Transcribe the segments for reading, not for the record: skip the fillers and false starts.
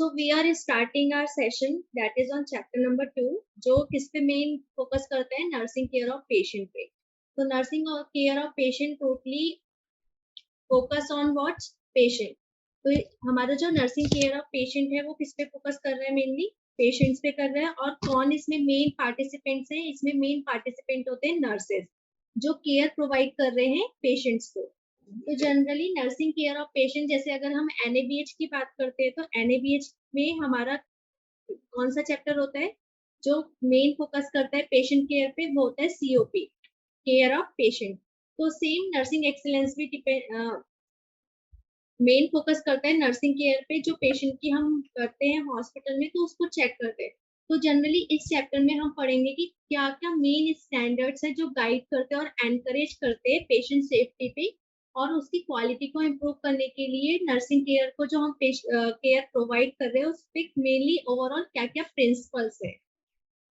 So we are starting our session that is on chapter number 2 जो किस पे main focus करता है नर्सिंग केयर ऑफ पेशेंट पे। तो nursing care of patient totally focus on what patient. तो हमारा जो नर्सिंग केयर ऑफ पेशेंट है वो किस पे फोकस कर रहा है, मेनली पेशेंट्स पे कर रहा है। और कौन इसमें मेन पार्टिसिपेंट्स हैं? इसमें मेन पार्टिसिपेंट होते हैं नर्सेज जो केयर प्रोवाइड कर रहे हैं पेशेंट्स को। तो generally nursing care of patient, जैसे अगर हम NABH की बात करते हैं तो NABH में हमारा कौन सा चैप्टर होता है जो मेन फोकस करता है पेशेंट केयर पे? वो होता है COP, केयर ऑफ पेशेंट। तो सेम नर्सिंग एक्सीलेंस भी मेन फोकस करता है नर्सिंग केयर पे, जो पेशेंट की हम करते हैं हॉस्पिटल में तो उसको चेक करते हैं। तो जनरली इस चैप्टर में हम पढ़ेंगे कि क्या क्या मेन स्टैंडर्ड्स है जो गाइड करते हैं और एनकरेज करते हैं पेशेंट सेफ्टी पे और उसकी क्वालिटी को इम्प्रूव करने के लिए नर्सिंग केयर को जो हम केयर प्रोवाइड कर रहे हैं उस पर मेनली ओवरऑल क्या क्या प्रिंसिपल्स है।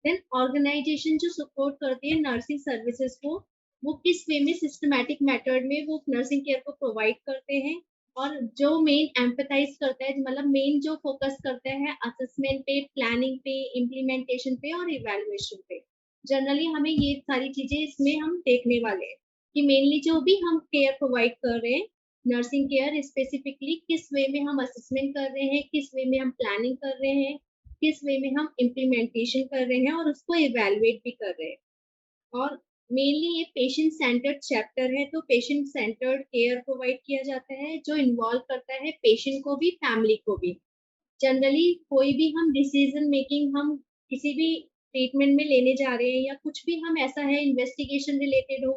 देन ऑर्गेनाइजेशन जो सपोर्ट करती है नर्सिंग सर्विसेज को, वो किस वे में सिस्टमैटिक मेथड में वो नर्सिंग केयर को प्रोवाइड करते हैं। और जो मेन एम्पथाइज करता है, मतलब मेन जो फोकस करता है असेसमेंट पे, प्लानिंग पे, इम्प्लीमेंटेशन पे और इवैल्यूएशन पे। जनरली हमें ये सारी चीजें इसमें हम देखने वाले हैं कि मेनली जो भी हम केयर प्रोवाइड कर रहे हैं नर्सिंग केयर स्पेसिफिकली किस वे में हम असेसमेंट कर रहे हैं, किस वे में हम प्लानिंग कर रहे हैं, किस वे में हम इम्प्लीमेंटेशन कर रहे हैं और उसको इवेलुएट भी कर रहे हैं। और मेनली ये पेशेंट सेंटर्ड चैप्टर है, तो पेशेंट सेंटर्ड केयर प्रोवाइड किया जाता है जो इन्वॉल्व करता है पेशेंट को भी, फैमिली को भी। जनरली कोई भी हम डिसीजन मेकिंग हम किसी भी ट्रीटमेंट में लेने जा रहे हैं या कुछ भी हम ऐसा है इन्वेस्टिगेशन रिलेटेड हो,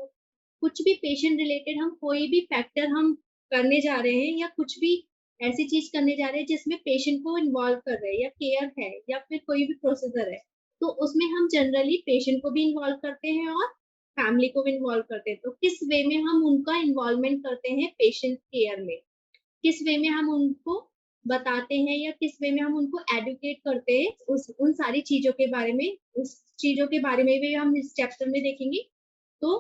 कुछ भी पेशेंट रिलेटेड हम कोई भी फैक्टर हम करने जा रहे हैं या कुछ भी ऐसी चीज करने जा रहे हैं जिसमें पेशेंट को इन्वॉल्व कर रहे हैं या केयर है या फिर कोई भी प्रोसीजर है, तो उसमें हम जनरली पेशेंट को भी इन्वॉल्व करते हैं और फैमिली को भी इन्वॉल्व करते हैं। तो किस वे में हम उनका इन्वॉल्वमेंट करते हैं पेशेंट केयर में, किस वे में हम उनको बताते हैं या किस वे में हम उनको एडुकेट करते हैं उन सारी चीजों के बारे में, उस चीजों के बारे में भी हम इस चैप्टर में देखेंगे। तो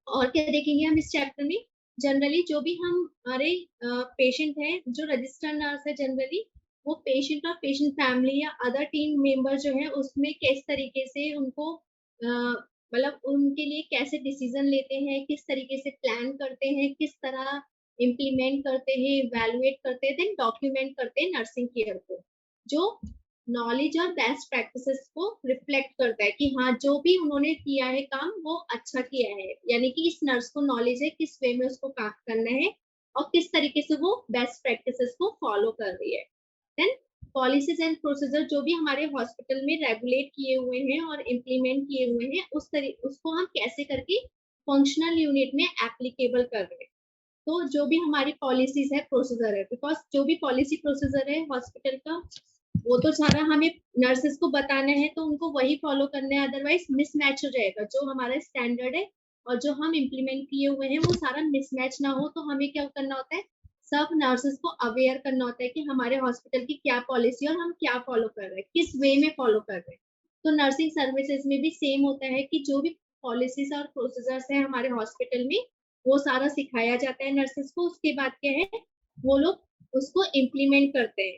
और क्या देखेंगे हम इस चैप्टर में? जनरली जो भी हमारे पेशेंट है, जो रजिस्टर्ड नर्स है, जनरली वो पेशेंट और पेशेंट फैमिली या अदर टीम मेंबर जो है उसमें किस तरीके से उनको मतलब उनके लिए कैसे डिसीजन लेते हैं, किस तरीके से प्लान करते हैं, किस तरह इम्प्लीमेंट करते हैं, इवेलुएट करते हैं, देन डॉक्यूमेंट करते हैं नर्सिंग केयर को, जो नॉलेज और बेस्ट प्रैक्टिसेस को रिफ्लेक्ट करता है कि हाँ जो भी उन्होंने किया है काम वो अच्छा किया है, यानी कि इस नर्स को नॉलेज है किस वे में उसको काम करना है और किस तरीके से वो बेस्ट प्रैक्टिसेस को फॉलो कर रही है। देन पॉलिसीज एंड प्रोसीजर जो भी हमारे हॉस्पिटल में रेगुलेट किए हुए हैं और इम्प्लीमेंट किए हुए हैं उसको हम कैसे करके फंक्शनल यूनिट में एप्लीकेबल कर रहे हैं। तो जो भी हमारी पॉलिसीज है, प्रोसीजर है, बिकॉज जो भी पॉलिसी प्रोसीजर है हॉस्पिटल का वो तो सारा हमें नर्सेस को बताना है तो उनको वही फॉलो करना है, अदरवाइज मिसमैच हो जाएगा। जो हमारा स्टैंडर्ड है और जो हम इम्प्लीमेंट किए हुए हैं वो सारा मिसमैच ना हो, तो हमें क्या करना होता है, सब नर्सेस को अवेयर करना होता है कि हमारे हॉस्पिटल की क्या पॉलिसी और हम क्या फॉलो कर रहे हैं, किस वे में फॉलो कर रहे हैं। तो नर्सिंग सर्विसेज में भी सेम होता है कि जो भी पॉलिसीज और प्रोसीजर्स है हमारे हॉस्पिटल में वो सारा सिखाया जाता है नर्सेस को। उसके बाद क्या है, वो लोग उसको इम्प्लीमेंट करते हैं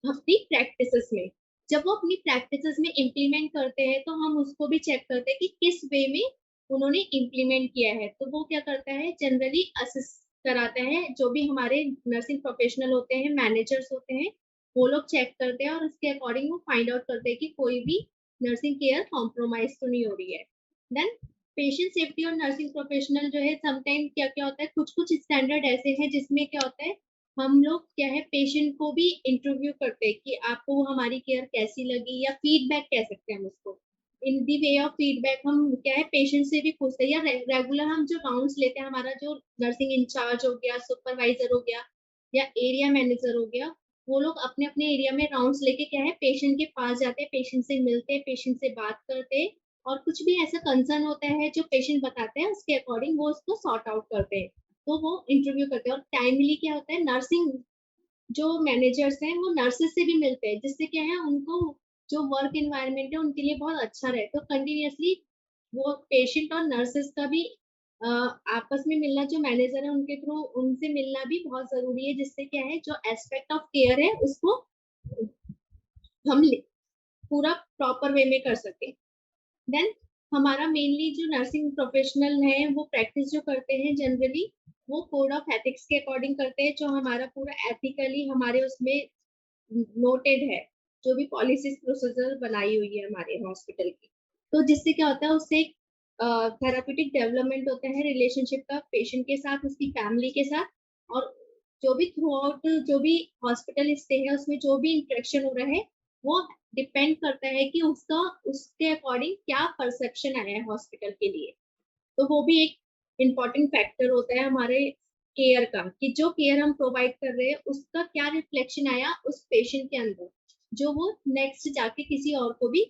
अपनी प्रैक्टिसेस में। जब वो अपनी प्रैक्टिसेस में इम्प्लीमेंट करते हैं तो हम उसको भी चेक करते हैं कि किस वे में उन्होंने इम्प्लीमेंट किया है। तो वो क्या करता है, जनरली असिस्ट कराता है, जो भी हमारे नर्सिंग प्रोफेशनल होते हैं, मैनेजर्स होते हैं, वो लोग चेक करते हैं और उसके अकॉर्डिंग वो फाइंड आउट करते हैं कि कोई भी नर्सिंग केयर कॉम्प्रोमाइज तो नहीं हो रही है। देन पेशेंट सेफ्टी और नर्सिंग प्रोफेशनल जो है, समटाइम क्या क्या होता है, कुछ कुछ स्टैंडर्ड ऐसे हैं जिसमें क्या होता है, हम लोग क्या है पेशेंट को भी इंटरव्यू करते हैं कि आपको हमारी केयर कैसी लगी, या फीडबैक कह सकते हैं हम उसको। इन दी वे ऑफ फीडबैक हम क्या है पेशेंट से भी पूछते हैं, या रेगुलर हम जो राउंड्स लेते हैं, हमारा जो नर्सिंग इंचार्ज हो गया, सुपरवाइजर हो गया या एरिया मैनेजर हो गया, वो लोग अपने अपने एरिया में राउंड्स लेके क्या है पेशेंट के पास जाते हैं, पेशेंट से मिलते हैं, पेशेंट से बात करते हैं और कुछ भी ऐसा कंसर्न होता है जो पेशेंट बताते हैं उसके अकॉर्डिंग वो उसको सॉर्ट आउट करते हैं। तो वो इंटरव्यू करते हैं। और टाइमली क्या होता है, नर्सिंग जो मैनेजर्स हैं वो नर्सेस से भी मिलते हैं, जिससे क्या है उनको जो वर्क एनवायरनमेंट है उनके लिए बहुत अच्छा रहे। तो कंटिन्यूअसली वो पेशेंट और नर्सेस का भी आपस में मिलना, जो मैनेजर है उनके थ्रू उनसे मिलना भी बहुत जरूरी है, जिससे क्या है जो एस्पेक्ट ऑफ केयर है उसको हम पूरा प्रॉपर वे में कर सके। देन हमारा मेनली जो नर्सिंग प्रोफेशनल है वो प्रैक्टिस जो करते हैं जनरली वो कोड ऑफ एथिक्स के अकॉर्डिंग करते हैं, जो हमारा पूरा एथिकली हमारे उसमें नोटेड है, जो भी पॉलिसीज प्रोसीजर बनाई हुई है हमारे हॉस्पिटल की। तो जिससे क्या होता है, उससे थेराप्यूटिक डेवलपमेंट होता है रिलेशनशिप का पेशेंट के साथ, उसकी फैमिली के साथ, और जो भी थ्रू आउट जो भी हॉस्पिटल स्टे है उसमें जो भी इंटरेक्शन हो रहा है वो डिपेंड करता है कि उसका उसके अकॉर्डिंग क्या परसेप्शन आया है हॉस्पिटल के लिए। तो वो भी एक इम्पॉर्टेंट फैक्टर होता है हमारे केयर का, कि जो केयर हम प्रोवाइड कर रहे हैं उसका क्या रिफ्लेक्शन आया उस पेशेंट के अंदर, जो वो नेक्स्ट जाके किसी और को भी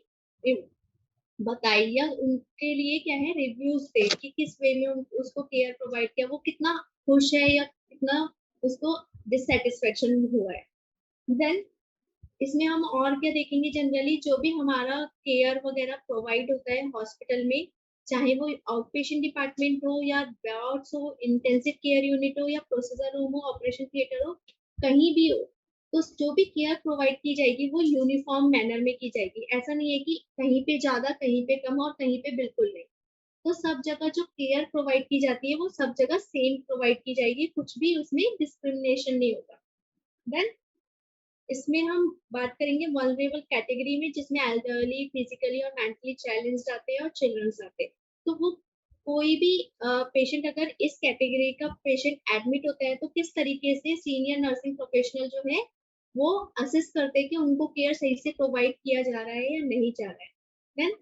बताए, या उनके लिए क्या है रिव्यूज दे कि किस वे में उसको केयर प्रोवाइड किया, वो कितना खुश है या कितना उसको डिससेटिस्फेक्शन हुआ है। देन इसमें हम और क्या देखेंगे, जनरली जो भी हमारा केयर वगैरह प्रोवाइड होता है हॉस्पिटल में, चाहे वो आउट पेशेंट डिपार्टमेंट हो या वार्ड्स हो, इंटेंसिव केयर यूनिट हो या प्रोसीजर रूम हो, ऑपरेशन थिएटर हो, कहीं भी हो, तो जो भी केयर प्रोवाइड की जाएगी वो यूनिफॉर्म मैनर में की जाएगी। ऐसा नहीं है कि कहीं पे ज्यादा कहीं पे कम और कहीं पे बिल्कुल नहीं। तो सब जगह जो केयर प्रोवाइड की जाती है वो सब जगह सेम प्रोवाइड की जाएगी, कुछ भी उसमें डिस्क्रिमिनेशन नहीं होगा। देन इसमें हम बात करेंगे वल्नरेबल कैटेगरी में, जिसमें एल्डरली, फिजिकली और मेंटली चैलेंज्ड आते हैं और चिल्ड्रंस आते हैं। तो वो कोई भी पेशेंट अगर इस कैटेगरी का पेशेंट एडमिट होता है तो किस तरीके से सीनियर नर्सिंग प्रोफेशनल जो है वो असिस्ट करते हैं कि उनको केयर सही से प्रोवाइड किया जा रहा है या नहीं जा रहा है। देन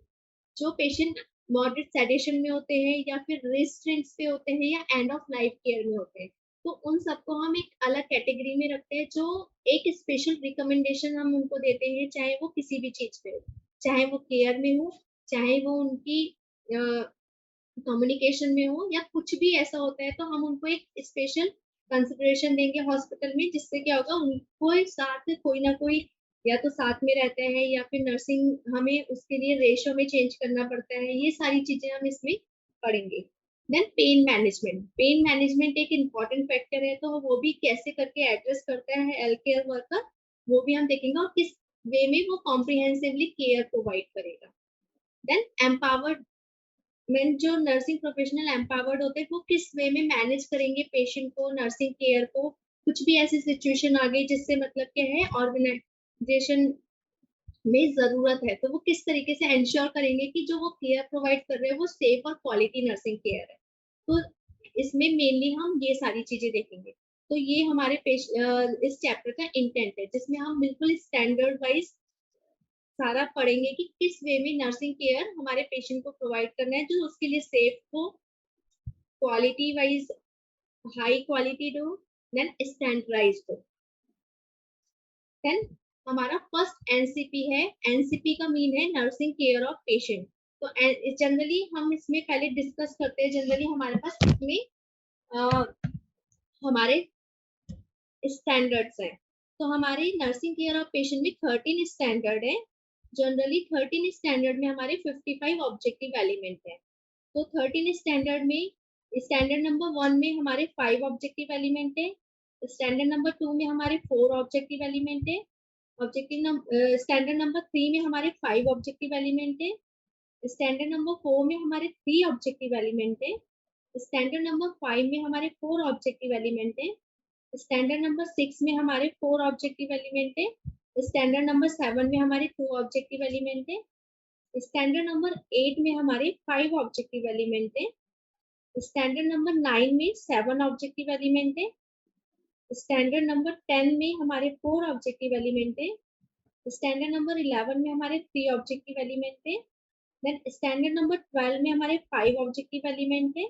जो पेशेंट मॉडरेट सेडेशन में होते हैं या फिर रिस्ट्रेंट्स पे होते हैं या एंड ऑफ लाइफ केयर में होते हैं, तो उन सबको हम एक अलग कैटेगरी में रखते हैं, जो एक स्पेशल रिकमेंडेशन हम उनको देते हैं, चाहे वो किसी भी चीज पे हो, चाहे वो केयर में हो, चाहे वो उनकी कम्युनिकेशन में हो, या कुछ भी ऐसा होता है तो हम उनको एक स्पेशल कंसिडरेशन देंगे हॉस्पिटल में, जिससे क्या होगा उनको साथ कोई ना कोई या तो साथ में रहता है या फिर नर्सिंग हमें उसके लिए रेशो में चेंज करना पड़ता है, ये सारी चीजें हम इसमें पढ़ेंगे। देन पेन मैनेजमेंट एक इम्पॉर्टेंट फैक्टर है, तो वो भी कैसे करके एड्रेस करता है हेल्थ केयर वर्कर, वो भी हम देखेंगे, और किस वे में वो कॉम्प्रिहेंसिवली केयर प्रोवाइड करेगा। देन एम्पावर्ड मेन जो नर्सिंग प्रोफेशनल एम्पावर्ड होते हैं वो किस वे में मैनेज करेंगे पेशेंट को, नर्सिंग केयर को, कुछ भी ऐसी सिचुएशन आ गई जिससे मतलब क्या है ऑर्गेनाइजेशन में जरूरत है, तो वो किस तरीके से इंश्योर करेंगे कि जो वो केयर प्रोवाइड कर रहे हैं वो सेफ और क्वालिटी नर्सिंग केयर है। तो इसमें मेनली हम ये सारी चीजें देखेंगे। तो ये हमारे इस चैप्टर का इंटेंट है, जिसमें हम बिल्कुल स्टैंडर्ड वाइज सारा पढ़ेंगे कि किस वे में नर्सिंग केयर हमारे पेशेंट को प्रोवाइड करना है, जो उसके लिए सेफ हो, क्वालिटी वाइज हाई क्वालिटी हो, देन स्टैंडर्डाइज हो। देन हमारा फर्स्ट एनसीपी है। एनसीपी का मीन है नर्सिंग केयर ऑफ पेशेंट। तो जनरली हम इसमें पहले डिस्कस करते हैं, जनरली हमारे पास इसमें हमारे स्टैंडर्ड्स हैं। तो हमारे नर्सिंग केयर ऑफ पेशेंट में 13 स्टैंडर्ड है। जनरली 13 स्टैंडर्ड में हमारे 55 ऑब्जेक्टिव एलिमेंट है। तो 13 स्टैंडर्ड में स्टैंडर्ड नंबर 1 में हमारे 5 ऑब्जेक्टिव एलिमेंट है, स्टैंडर्ड नंबर 2 में हमारे 4 ऑब्जेक्टिव एलिमेंट है, स्टैंडर्ड नंबर 3 में हमारे 5 ऑब्जेक्टिव एलिमेंट है, स्टैंडर्ड नंबर 4 में हमारे 3 ऑब्जेक्टिव एलिमेंट है, स्टैंडर्ड नंबर 5 में हमारे 4 ऑब्जेक्टिव एलिमेंट है, स्टैंडर्ड नंबर 6 में हमारे 4 ऑब्जेक्टिव एलिमेंट है, स्टैंडर्ड नंबर 7 में हमारे 2 ऑब्जेक्टिव एलिमेंट है, स्टैंडर्ड नंबर 8 में हमारे 5 ऑब्जेक्टिव एलिमेंट है, स्टैंडर्ड नंबर 9 में 7 ऑब्जेक्टिव एलिमेंट है, स्टैंडर्ड नंबर 10 में हमारे 4 ऑब्जेक्टिव एलिमेंट है, स्टैंडर्ड नंबर 11 में हमारे 3 ऑब्जेक्टिव एलिमेंट है, देन स्टैंडर्ड नंबर 12 में हमारे 5 ऑब्जेक्टिव एलिमेंट है,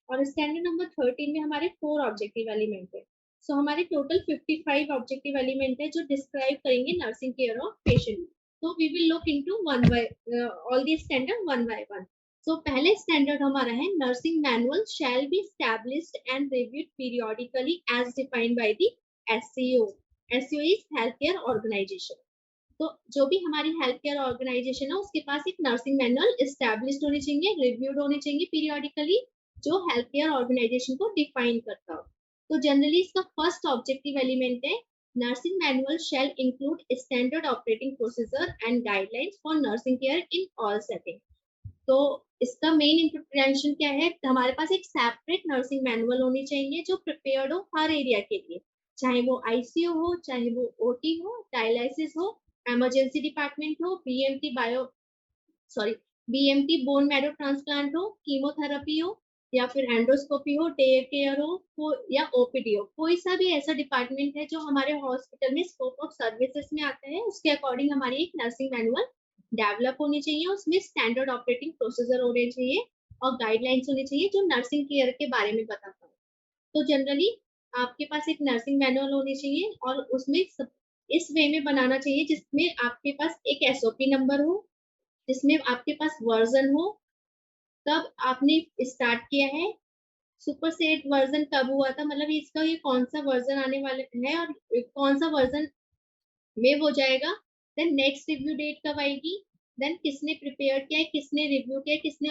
और स्टैंडर्ड नंबर 13 में हमारे 4 ऑब्जेक्टिव एलिमेंट है। सो हमारे टोटल 55 ऑब्जेक्टिव एलिमेंट है जो डिस्क्राइब करेंगे नर्सिंग केयर ऑफ पेशेंट। तो we will look into one by all the standard one by one. So पहले स्टैंडर्ड हमारा है nursing manual shall be established and reviewed periodically as defined by the SCO. SCO is health care organisation. तो जो भी हमारी health care organisation है उसके पास एक नर्सिंग मैनुअल एस्टैब्लिश्ड होनी चाहिए, रिव्यूड होनी चाहिए पीरियोडिकली, जो हेल्थ केयर ऑर्गेनाइजेशन को डिफाइन करता हो। तो जनरली इसका फर्स्ट ऑब्जेक्टिव एलिमेंट है nursing manual shall include standard operating procedure and guidelines for nursing care in all settings. तो इसका मेन इंटरप्रिटेशन क्या है, हमारे पास एक सेपरेट नर्सिंग मैनुअल होनी चाहिए जो प्रिपेयर्ड हो हर एरिया के लिए, चाहे वो आईसीयू हो, चाहे वो ओटी हो, डायलिसिस हो, इमरजेंसी डिपार्टमेंट हो, बीएमटी बोन मैरो ट्रांसप्लांट हो, कीमोथेरेपी हो, या फिर एंडोस्कोपी हो, डे केयर हो या ओपीडी हो, कोई सा भी ऐसा डिपार्टमेंट है जो हमारे हॉस्पिटल में स्कोप ऑफ सर्विसेज में आता है, उसके अकॉर्डिंग हमारी एक नर्सिंग मैनुअल डेवलप होनी चाहिए। उसमें स्टैंडर्ड ऑपरेटिंग प्रोसीजर होने चाहिए और गाइडलाइंस होनी चाहिए जो नर्सिंग केयर के बारे में बताता है। तो जनरली आपके पास एक नर्सिंग मैनुअल होनी चाहिए और उसमें इस वे में बनाना चाहिए जिसमें आपके पास एक एसओपी नंबर हो, जिसमें आपके पास वर्जन हो, कब आपने स्टार्ट किया है, सुपरसेट वर्जन कब हुआ था, मतलब इसका ये कौन सा वर्जन आने वाले है और कौन सा वर्जन में हो जाएगा, देन नेक्स्ट रिव्यू डेट कब आएगी, देन किसने प्रिपेयर किया है, किसने रिव्यू किया है, किसने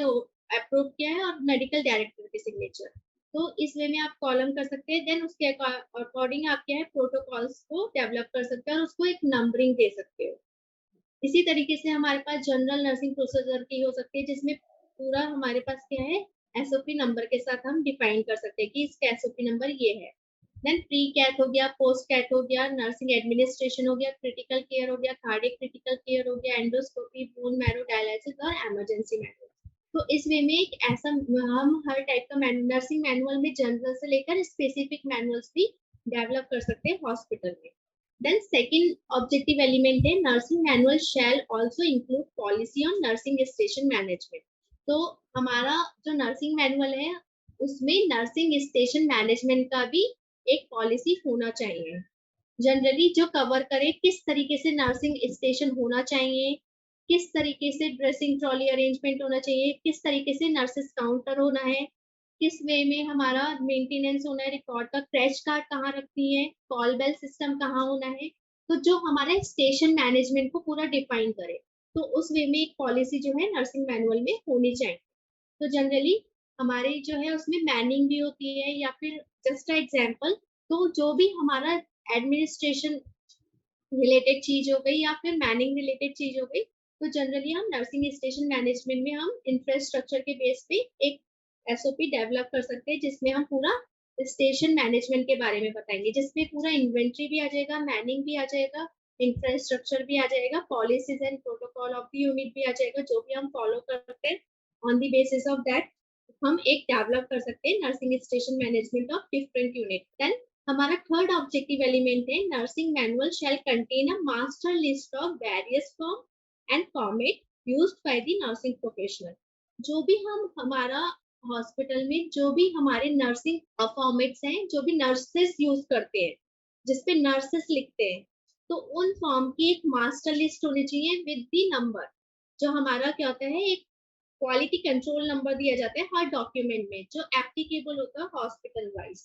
अप्रूव किया है, और मेडिकल डायरेक्टर के सिग्नेचर। तो इस वे में आप कॉलम कर सकते हैं, देन उसके अकॉर्डिंग आप क्या है प्रोटोकॉल्स को डेवलप कर सकते हैं और उसको एक नंबरिंग दे सकते हो। इसी तरीके से हमारे पास जनरल नर्सिंग प्रोसीजर की हो सकती है जिसमें पूरा हमारे पास क्या है एसओपी नंबर के साथ हम डिफाइन कर सकते हैं कि इसका एसओपी नंबर ये है। देन प्री कैथ हो गया, पोस्ट कैथ हो गया, नर्सिंग एडमिनिस्ट्रेशन हो गया, क्रिटिकल केयर हो गया, कार्डियक क्रिटिकल केयर हो गया, एंडोस्कोपी, बोन मैरो डायलिसिस और इमरजेंसी मैनुअल। तो इस वे में एक ऐसा हम हर टाइप का नर्सिंग मैनुअल में जनरल से लेकर स्पेसिफिक मैनुअल्स भी डेवलप कर सकते हैं हॉस्पिटल में। Then second objective element है nursing manual shall also include policy on nursing station management। तो हमारा जो नर्सिंग मैनुअल है उसमें नर्सिंग स्टेशन मैनेजमेंट का भी एक पॉलिसी होना चाहिए, जनरली जो कवर करे किस तरीके से नर्सिंग स्टेशन होना चाहिए, किस तरीके से ड्रेसिंग ट्रॉली अरेंजमेंट होना चाहिए, किस तरीके से नर्सेस काउंटर होना है, किस वे में हमारा मेंटेनेंस होना है, रिकॉर्ड का क्रैश कार्ड कहाँ रखनी है, कॉल बेल सिस्टम कहाँ होना है, तो जो हमारे स्टेशन मैनेजमेंट को पूरा डिफाइन करे, तो उस वे में एक पॉलिसी जो है नर्सिंग मैनुअल में होनी चाहिए। तो जनरली हमारे जो है उसमें मैनिंग भी होती है, या फिर जस्ट एग्जाम्पल, तो जो भी हमारा एडमिनिस्ट्रेशन रिलेटेड चीज हो गई या फिर मैनिंग रिलेटेड चीज हो गई, तो जनरली हम नर्सिंग स्टेशन मैनेजमेंट में हम इंफ्रास्ट्रक्चर के बेस पे एक एसओपी डेवलप कर सकते हैं जिसमें हम पूरा स्टेशन मैनेजमेंट के बारे में बताएंगे, जिसमें पूरा इन्वेंट्री भी आ जाएगा, मैनिंग भी आ जाएगा, इंफ्रास्ट्रक्चर भी आ जाएगा, policies and protocol of the unit भी आ जाएगा, जो भी हम फॉलो करते हैं on the basis of that हम एक डेवलप कर सकते हैं nursing station management of different unit. Then हमारा थर्ड ऑब्जेक्टिव एलिमेंट है nursing manual shall contain a master list of various form and format used by the nursing professional. जो भी हम हमारा हॉस्पिटल में जो भी हमारे नर्सिंग फॉर्मेट्स हैं, जो भी नर्सेस यूज करते हैं, जिसपे नर्सेस लिखते हैं, तो उन फॉर्म की एक मास्टर लिस्ट होनी चाहिए विद द नंबर, जो हमारा क्या होता है एक क्वालिटी कंट्रोल नंबर दिया जाता है हर डॉक्यूमेंट में जो एप्लीकेबल होता है हॉस्पिटल वाइज,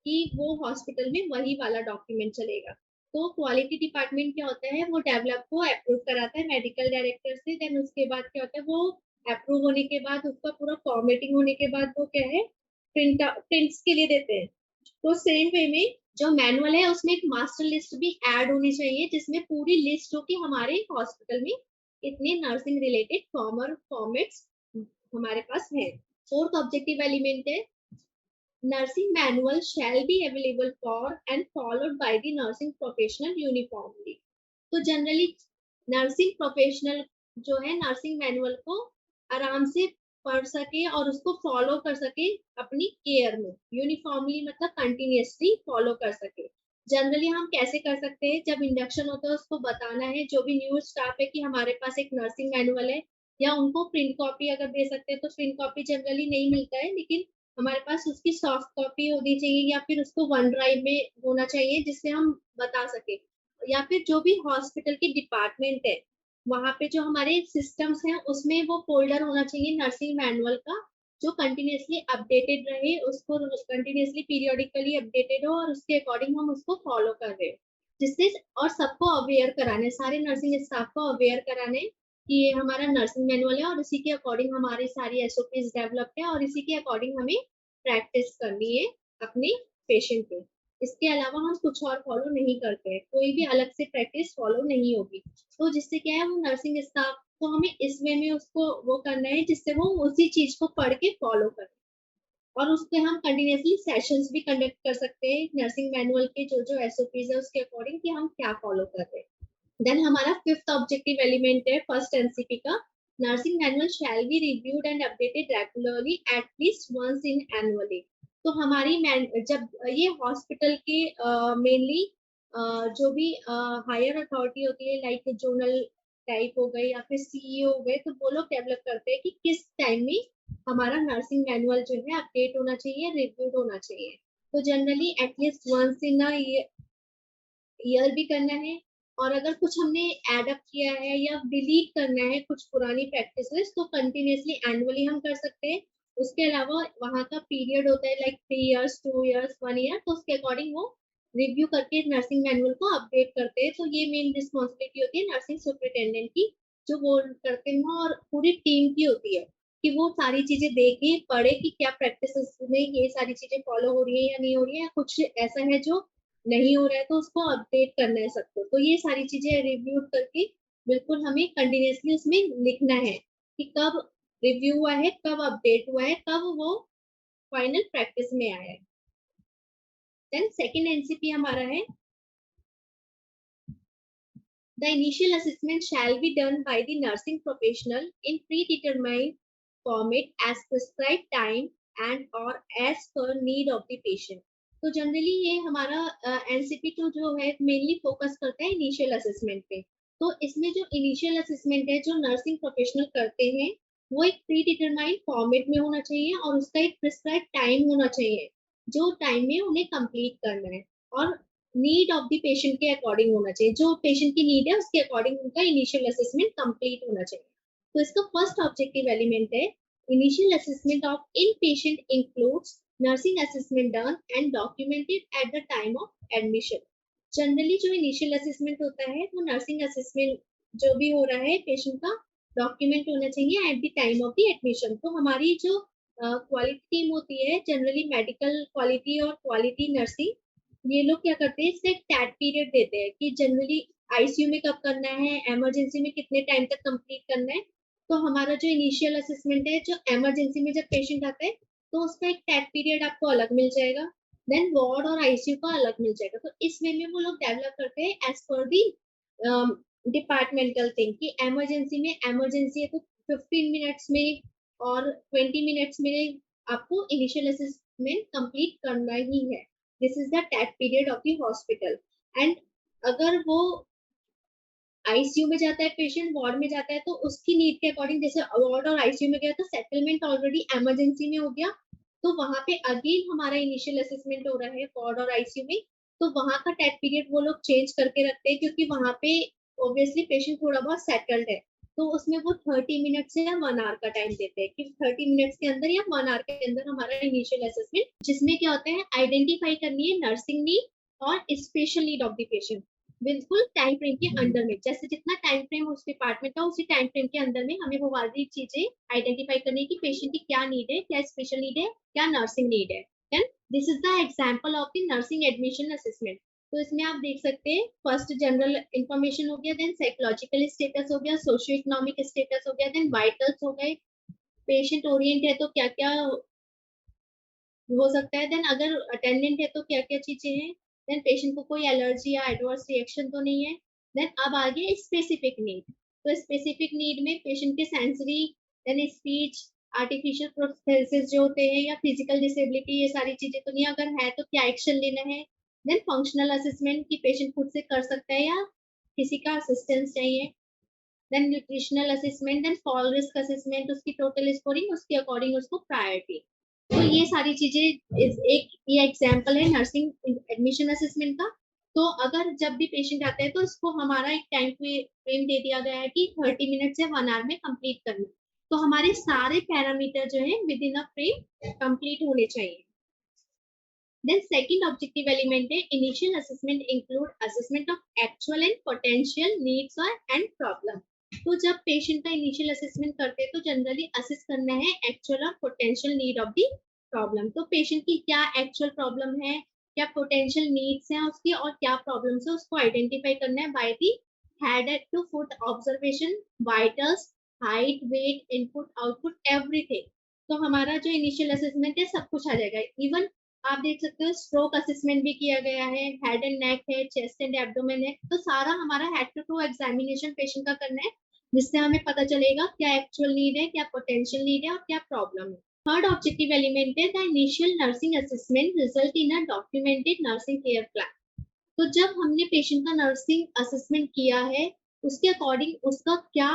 कि वो हॉस्पिटल में वही वाला डॉक्यूमेंट चलेगा। तो क्वालिटी डिपार्टमेंट क्या होता है वो डेवलप को अप्रूव कराता है मेडिकल डायरेक्टर से, देन उसके बाद क्या होता है वो अप्रूव होने के बाद उसका पूरा फॉर्मेटिंग होने के बाद वो क्या है प्रिंट्स के लिए देते हैं। तो सेम वे में जो मैनुअल है उसमें एक मास्टर लिस्ट भी ऐड होनी चाहिए जिसमें पूरी लिस्ट हो कि हमारे हॉस्पिटल में इतने नर्सिंग रिलेटेड फॉर्मेट्स हमारे पास है। फोर्थ ऑब्जेक्टिव एलिमेंट है nursing manual shall be available for and followed by the nursing professional uniformly। तो जनरली नर्सिंग प्रोफेशनल जो है नर्सिंग मैनुअल को आराम से पढ़ सके और उसको फॉलो कर सके अपनी केयर में, यूनिफॉर्मली मतलब कंटिन्यूअसली फॉलो कर सके। जनरली हम कैसे कर सकते हैं, जब इंडक्शन होता है उसको बताना है जो भी न्यू स्टाफ है कि हमारे पास एक नर्सिंग मैनुअल है, या उनको प्रिंट कॉपी अगर दे सकते हैं तो प्रिंट कॉपी जनरली नहीं मिलता है, लेकिन हमारे पास उसकी सॉफ्ट कॉपी होनी चाहिए या फिर उसको वन ड्राइव में होना चाहिए जिससे हम बता सके, या फिर जो भी हॉस्पिटल की डिपार्टमेंट है वहाँ पे जो हमारे सिस्टम्स हैं उसमें वो फोल्डर होना चाहिए नर्सिंग मैनुअल का जो कंटिन्यूअसली अपडेटेड रहे, उसको कंटिन्यूअसली पीरियोडिकली अपडेटेड हो और उसके अकॉर्डिंग हम उसको फॉलो कर रहे हो, जिससे और सबको अवेयर कराने, सारे नर्सिंग स्टाफ को अवेयर कराने कि ये हमारा नर्सिंग मैनुअल है और इसी के अकॉर्डिंग हमारी सारी एसओपीज डेवलप है और इसी के अकॉर्डिंग हमें प्रैक्टिस करनी है अपने पेशेंट पे। इसके अलावा हम कुछ और फॉलो नहीं करते हैं, कोई भी अलग से प्रैक्टिस फॉलो नहीं होगी। तो जिससे क्या है, वो नर्सिंग स्टाफ को हमें इस वे में उसको वो करना है जिससे वो उसी चीज को पढ़ के फॉलो करें। और उसके हम कंटिन्यूसली सेशंस भी कंडक्ट कर सकते हैं नर्सिंग मैनुअल के जो जो एसओपीज है उसके अकॉर्डिंग कि हम क्या फॉलो कर रहे हैं। देन हमारा फिफ्थ ऑब्जेक्टिव एलिमेंट है फर्स्ट एनसीपी का, nursing manual shall be reviewed and updated regularly at least once in annually. तो हमारी जब ये हॉस्पिटल के मेनली जो भी हायर अथॉरिटी होती है लाइक जोनल टाइप हो गए या फिर सीईओ हो गए, तो वो लोग डेवलप करते हैं कि किस टाइम में हमारा नर्सिंग मैनुअल जो है अपडेट होना चाहिए, रिव्यूड होना चाहिए। तो generally at least once in a year भी करना है। और अगर कुछ हमने एडअप किया है या डिलीट करना है कुछ पुरानी प्रैक्टिसेस, तो कंटिन्यूसली एनुअली हम कर सकते हैं। उसके अलावा वहाँ का पीरियड होता है लाइक 3 इयर्स, 2 इयर्स, 1 ईयर, तो उसके अकॉर्डिंग वो रिव्यू करके नर्सिंग मैनुअल को अपडेट करते हैं। तो ये मेन रिस्पॉन्सिबिलिटी होती है नर्सिंग सुपरिटेंडेंट की, जो वो करते हैं, और पूरी टीम की होती है कि वो सारी चीजें देखे पढ़े कि क्या प्रैक्टिसेस में ये सारी चीजें फॉलो हो रही है या नहीं हो रही है, या कुछ ऐसा है जो नहीं हो रहा है तो उसको अपडेट करना है सबको। तो ये सारी चीजें रिव्यू करके बिल्कुल हमें कंटिन्यूसली उसमें लिखना है कि कब रिव्यू हुआ है, कब अपडेट हुआ है, कब वो फाइनल प्रैक्टिस में आया है। देन सेकंड एनसीपी हमारा है, the initial assessment shall be done by the nursing professional in predetermined format as prescribed time and और as per need of the patient. तो जनरली ये हमारा एनसीपी तो जो है मेनली फोकस करता है इनिशियल असेसमेंट पे। तो इसमें जो इनिशियल असेसमेंट है जो नर्सिंग प्रोफेशनल करते हैं, वो एक प्री डिटरमाइंड फॉर्मेट में होना चाहिए और उसका एक प्रिस्क्राइब टाइम होना चाहिए जो टाइम में उन्हें कंप्लीट करना है। और नीड ऑफ द पेशेंट के अकॉर्डिंग होना चाहिए, जो पेशेंट की नीड है उसके अकॉर्डिंग उनका इनिशियल असेसमेंट कंप्लीट होना चाहिए। तो इसका फर्स्ट ऑब्जेक्टिव एलिमेंट है, initial assessment of in patient includes nursing assessment done and documented at the time of admission। Generally जो इनिशियल असेसमेंट होता है वो नर्सिंग असेसमेंट जो भी हो रहा है पेशेंट का डॉक्यूमेंट होना चाहिए eight the time of the admission. तो हमारी जो क्वालिटी टीम होती है जनरली मेडिकल क्वालिटी और क्वालिटी नर्सिंग, ये लोग क्या करते हैं इसका एक टैग पीरियड देते हैं कि जनरली आईसीयू में कब करना है, इमरजेंसी में कितने टाइम तक कंप्लीट करना है। तो हमारा जो इनिशियल असेसमेंट है जो इमरजेंसी में जब पेशेंट आता है तो उसका एक टैग पीरियड आपको अलग मिल जाएगा, देन वार्ड और आईसीयू का अलग मिल जाएगा। तो इस वे में वो लोग डेवलप करते हैं एज पर दी डिपार्टमेंटल थिंग कि इमरजेंसी में इमरजेंसी है तो 15 मिनट्स में और 20 मिनट्स में आपको इनिशियल असेसमेंट कंप्लीट करना ही है। This is the tag period of the hospital. And अगर वो आईसीयू में जाता है पेशेंट, वार्ड में जाता है, तो उसकी नीड के अकॉर्डिंग, जैसे वार्ड और आईसीयू में गया तो सेटलमेंट ऑलरेडी इमरजेंसी में हो गया, तो वहां पे अगेन हमारा इनिशियल असेसमेंट हो रहा है वार्ड और आईसीयू में। तो वहां का टैग पीरियड वो लोग चेंज करके रखते हैं क्योंकि वहां पे ऑब्वियसली पेशेंट थोड़ा बहुत सेटल्ड है। तो उसमें वो 30 मिनट्स या 1 आवर का टाइम देते हैं कि 30 मिनट्स के अंदर या 1 आवर के अंदर हमारा इनिशियल असेसमेंट, जिसमें क्या होता है आइडेंटिफाई करनी है नर्सिंग नीड और special need of the patient बिल्कुल टाइम फ्रेम के अंडर में। जैसे जितना टाइम फ्रेम उस डिपार्टमेंट का उसी टाइम फ्रेम के अंदर में हमें वो वाली चीजें आइडेंटिफाई करनी है कि पेशेंट की क्या नीड है, क्या स्पेशल नीड है, क्या नर्सिंग नीड है। And this is the example of the nursing admission assessment. तो इसमें आप देख सकते हैं फर्स्ट जनरल इंफॉर्मेशन हो गया, देन साइकोलॉजिकल स्टेटस हो गया, सोशियो इकोनॉमिक स्टेटस हो गया, देन वाइटल्स हो गए, पेशेंट ओरिएंट है तो क्या क्या हो सकता है, देन अगर अटेंडेंट है तो क्या क्या चीजें हैं, देन पेशेंट को कोई एलर्जी या एडवर्स रिएक्शन तो नहीं है। देन अब आगे स्पेसिफिक नीड। तो स्पेसिफिक नीड में पेशेंट के sensory, then speech, artificial prosthesis जो होते हैं या फिजिकल डिसेबिलिटी, ये सारी चीजें तो नहीं, अगर है तो क्या एक्शन लेना है। देन फंक्शनल असेसमेंट कि पेशेंट खुद से कर सकता है या किसी का असिस्टेंस चाहिए। Then nutritional assessment, then fall risk assessment, उसकी टोटल स्कोरिंग, उसके अकॉर्डिंग उसको प्रायोरिटी। तो ये सारी चीजें एक ये एग्जांपल है नर्सिंग एडमिशन असेसमेंट का। तो अगर जब भी पेशेंट आता है तो इसको हमारा एक टाइम फ्रेम दे दिया गया है कि 30 मिनट से 1 आवर में कंप्लीट करना। तो हमारे सारे पैरामीटर जो है with in a frame complete होने चाहिए। Then second objective element है initial assessment include assessment of actual and potential needs or and problem। तो जब पेशेंट का इनिशियल असेसमेंट करते हैं तो जनरली असेस करना है एक्चुअल और potential need of the problem. तो पेशेंट की क्या एक्चुअल प्रॉब्लम है, क्या पोटेंशियल नीड्स हैं उसकी और क्या प्रॉब्लम्स है उसको आइडेंटिफाई करना है by the head to foot observation, vitals, height, weight, input, output, everything. तो हमारा जो इनिशियल असेसमेंट है सब कुछ आ जाएगा। इवन आप देख सकते हो स्ट्रोक असेसमेंट भी किया गया है, हेड एंड नेक है, चेस्ट एंड एब्डोमेन है। तो सारा हमारा head to to examination patient का करना है, जिससे हमें पता चलेगा क्या एक्चुअल नीड है, क्या पोटेंशियल नीड है और क्या प्रॉब्लम है। Third objective element is the initial nursing assessment result in a documented nursing care plan. तो जब हमने पेशेंट का नर्सिंग असेसमेंट किया है, उसके अकॉर्डिंग उसका क्या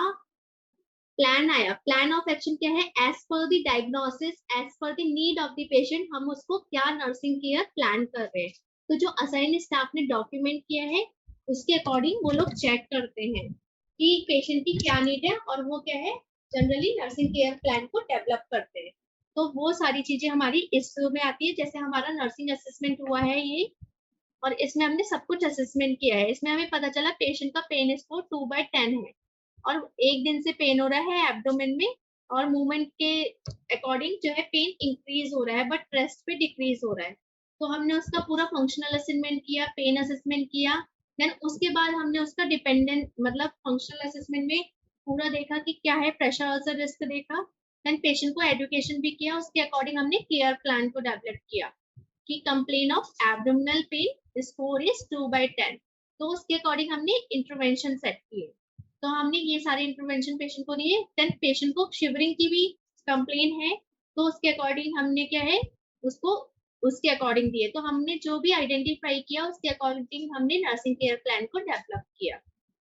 प्लान आया, प्लान ऑफ एक्शन क्या है, as per the diagnosis, as per the need of the patient, हम उसको क्या नर्सिंग केयर प्लान कर रहे हैं। तो जो असाइन स्टाफ ने डॉक्यूमेंट किया है उसके अकॉर्डिंग वो लोग चेक करते हैं कि पेशेंट की क्या नीड है और वो क्या है जनरली नर्सिंग केयर प्लान को डेवलप करते हैं। तो वो सारी चीजें हमारी इस में आती है। जैसे हमारा नर्सिंग असेसमेंट हुआ है ये, और इसमें हमने सब कुछ असेसमेंट किया है। इसमें हमें पता चला पेशेंट का पेन स्कोर 2/10 है और 1 दिन से पेन हो रहा है एब्डोमेन में, और मूवमेंट के अकॉर्डिंग जो है पेन इंक्रीज हो रहा है बट रेस्ट पे डिक्रीज हो रहा है। तो हमने उसका पूरा फंक्शनल असेसमेंट किया, पेन असेसमेंट किया। देन उसके बाद हमने उसका डिपेंडेंट मतलब फंक्शनल असेसमेंट में पूरा देखा कि क्या है, प्रेशर अल्सर रिस्क देखा। देन पेशेंट को एजुकेशन भी किया, उसके अकॉर्डिंग हमने केयर प्लान को डेवलप किया कि complain of abdominal pain score is 2/10। तो उसके अकॉर्डिंग हमने इंटरवेंशन सेट किए। तो हमने ये सारे इंटरवेंशन पेशेंट को दिए। देन पेशेंट को शिवरिंग की भी कंप्लेन है, तो उसके अकॉर्डिंग हमने क्या है उसको उसके अकॉर्डिंग दिए। तो हमने जो भी आइडेंटिफाई किया उसके अकॉर्डिंग हमने नर्सिंग केयर प्लान को डेवलप किया।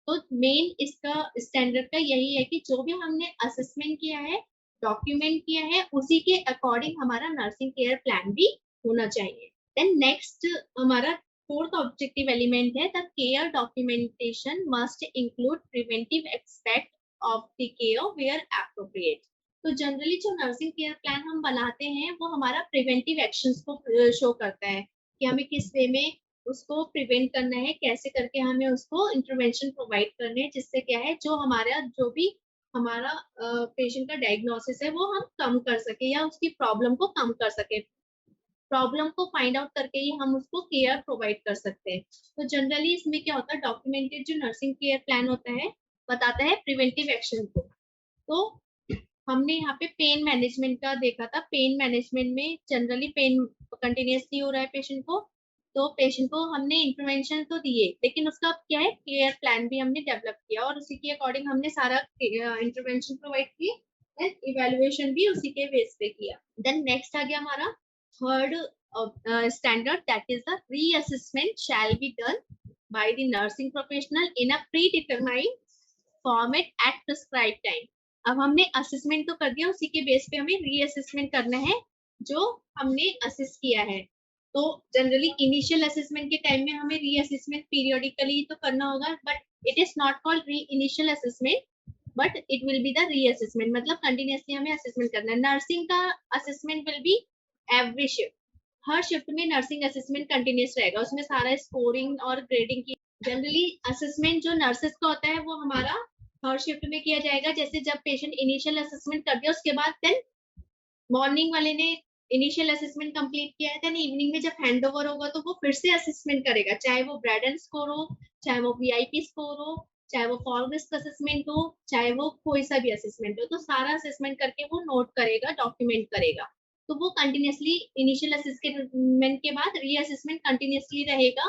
तो मेन इसका स्टैंडर्ड का यही है कि जो भी हमने असेसमेंट किया है, डॉक्यूमेंट किया है, उसी के अकॉर्डिंग हमारा नर्सिंग केयर प्लान भी होना चाहिए। देन नेक्स्ट हमारा फोर्थ ऑब्जेक्टिव एलिमेंट है the care documentation must include preventive aspect of the care where appropriate. तो जनरली जो नर्सिंग केयर प्लान हम बनाते हैं वो हमारा प्रिवेंटिव एक्शंस को शो करता है कि हमें किस वे में उसको प्रिवेंट करना है, कैसे करके हमें उसको इंटरवेंशन प्रोवाइड करने हैं, जिससे क्या है जो हमारा जो भी हमारा पेशेंट का डायग्नोसिस है वो हम कम कर सके या उसकी प्रॉब्लम को कम कर सके। प्रॉब्लम को फाइंड आउट करके ही हम उसको केयर प्रोवाइड कर सकते हैं। तो जनरली इसमें क्या होता है, डॉक्यूमेंटेड जो नर्सिंग केयर प्लान होता है बताता है प्रिवेंटिव एक्शन को। तो हमने यहाँ पे पेन मैनेजमेंट का देखा था। पेन मैनेजमेंट में जनरली पेन कंटिन्यूसली हो रहा है पेशेंट को, तो पेशेंट को हमने इंटरवेंशन तो दिए लेकिन उसका क्या है केयर प्लान भी हमने डेवलप किया और उसी के अकॉर्डिंग हमने सारा इंटरवेंशन प्रोवाइड किए एंड इवेल्युएशन भी उसी के बेस पे किया। देन नेक्स्ट आ गया हमारा third standard, that is the reassessment shall be done by the nursing professional in a predetermined format at prescribed time. अब हमने असेसमेंट तो कर दिया, उसी के बेस पे हमें रीअसेसमेंट करना है जो हमने असेस किया है। तो जनरली इनिशियल असेसमेंट के टाइम में हमें रीअसेसमेंट पीरियोडिकली तो करना होगा, but it is not called re initial assessment but it will be the reassessment, मतलब कंटिन्यूसली हमें असेसमेंट करना है। नर्सिंग का assessment will be every shift, हर शिफ्ट में नर्सिंग असेसमेंट कंटिन्यूस रहेगा, उसमें सारा स्कोरिंग और ग्रेडिंग की। जनरली असेसमेंट जो नर्सेस का होता है वो हमारा हर शिफ्ट में किया जाएगा। जैसे जब पेशेंट इनिशियल असेसमेंट कर दिया उसके बाद देन मॉर्निंग वाले ने इनिशियल असेसमेंट कंप्लीट किया है, देन इवनिंग में जब हैंड ओवर होगा तो वो फिर से असेसमेंट करेगा, चाहे वो ब्रेडन स्कोर हो, चाहे वो वीआईपी स्कोर हो, चाहे वो फॉल रिस्क असेसमेंट हो, चाहे वो कोई सा भी असेसमेंट हो। तो सारा असेसमेंट करके वो नोट करेगा, डॉक्यूमेंट करेगा। तो वो कंटिन्यूसली इनिशियल असेसमेंट के बाद रीअसेसमेंट कंटिन्यूसली रहेगा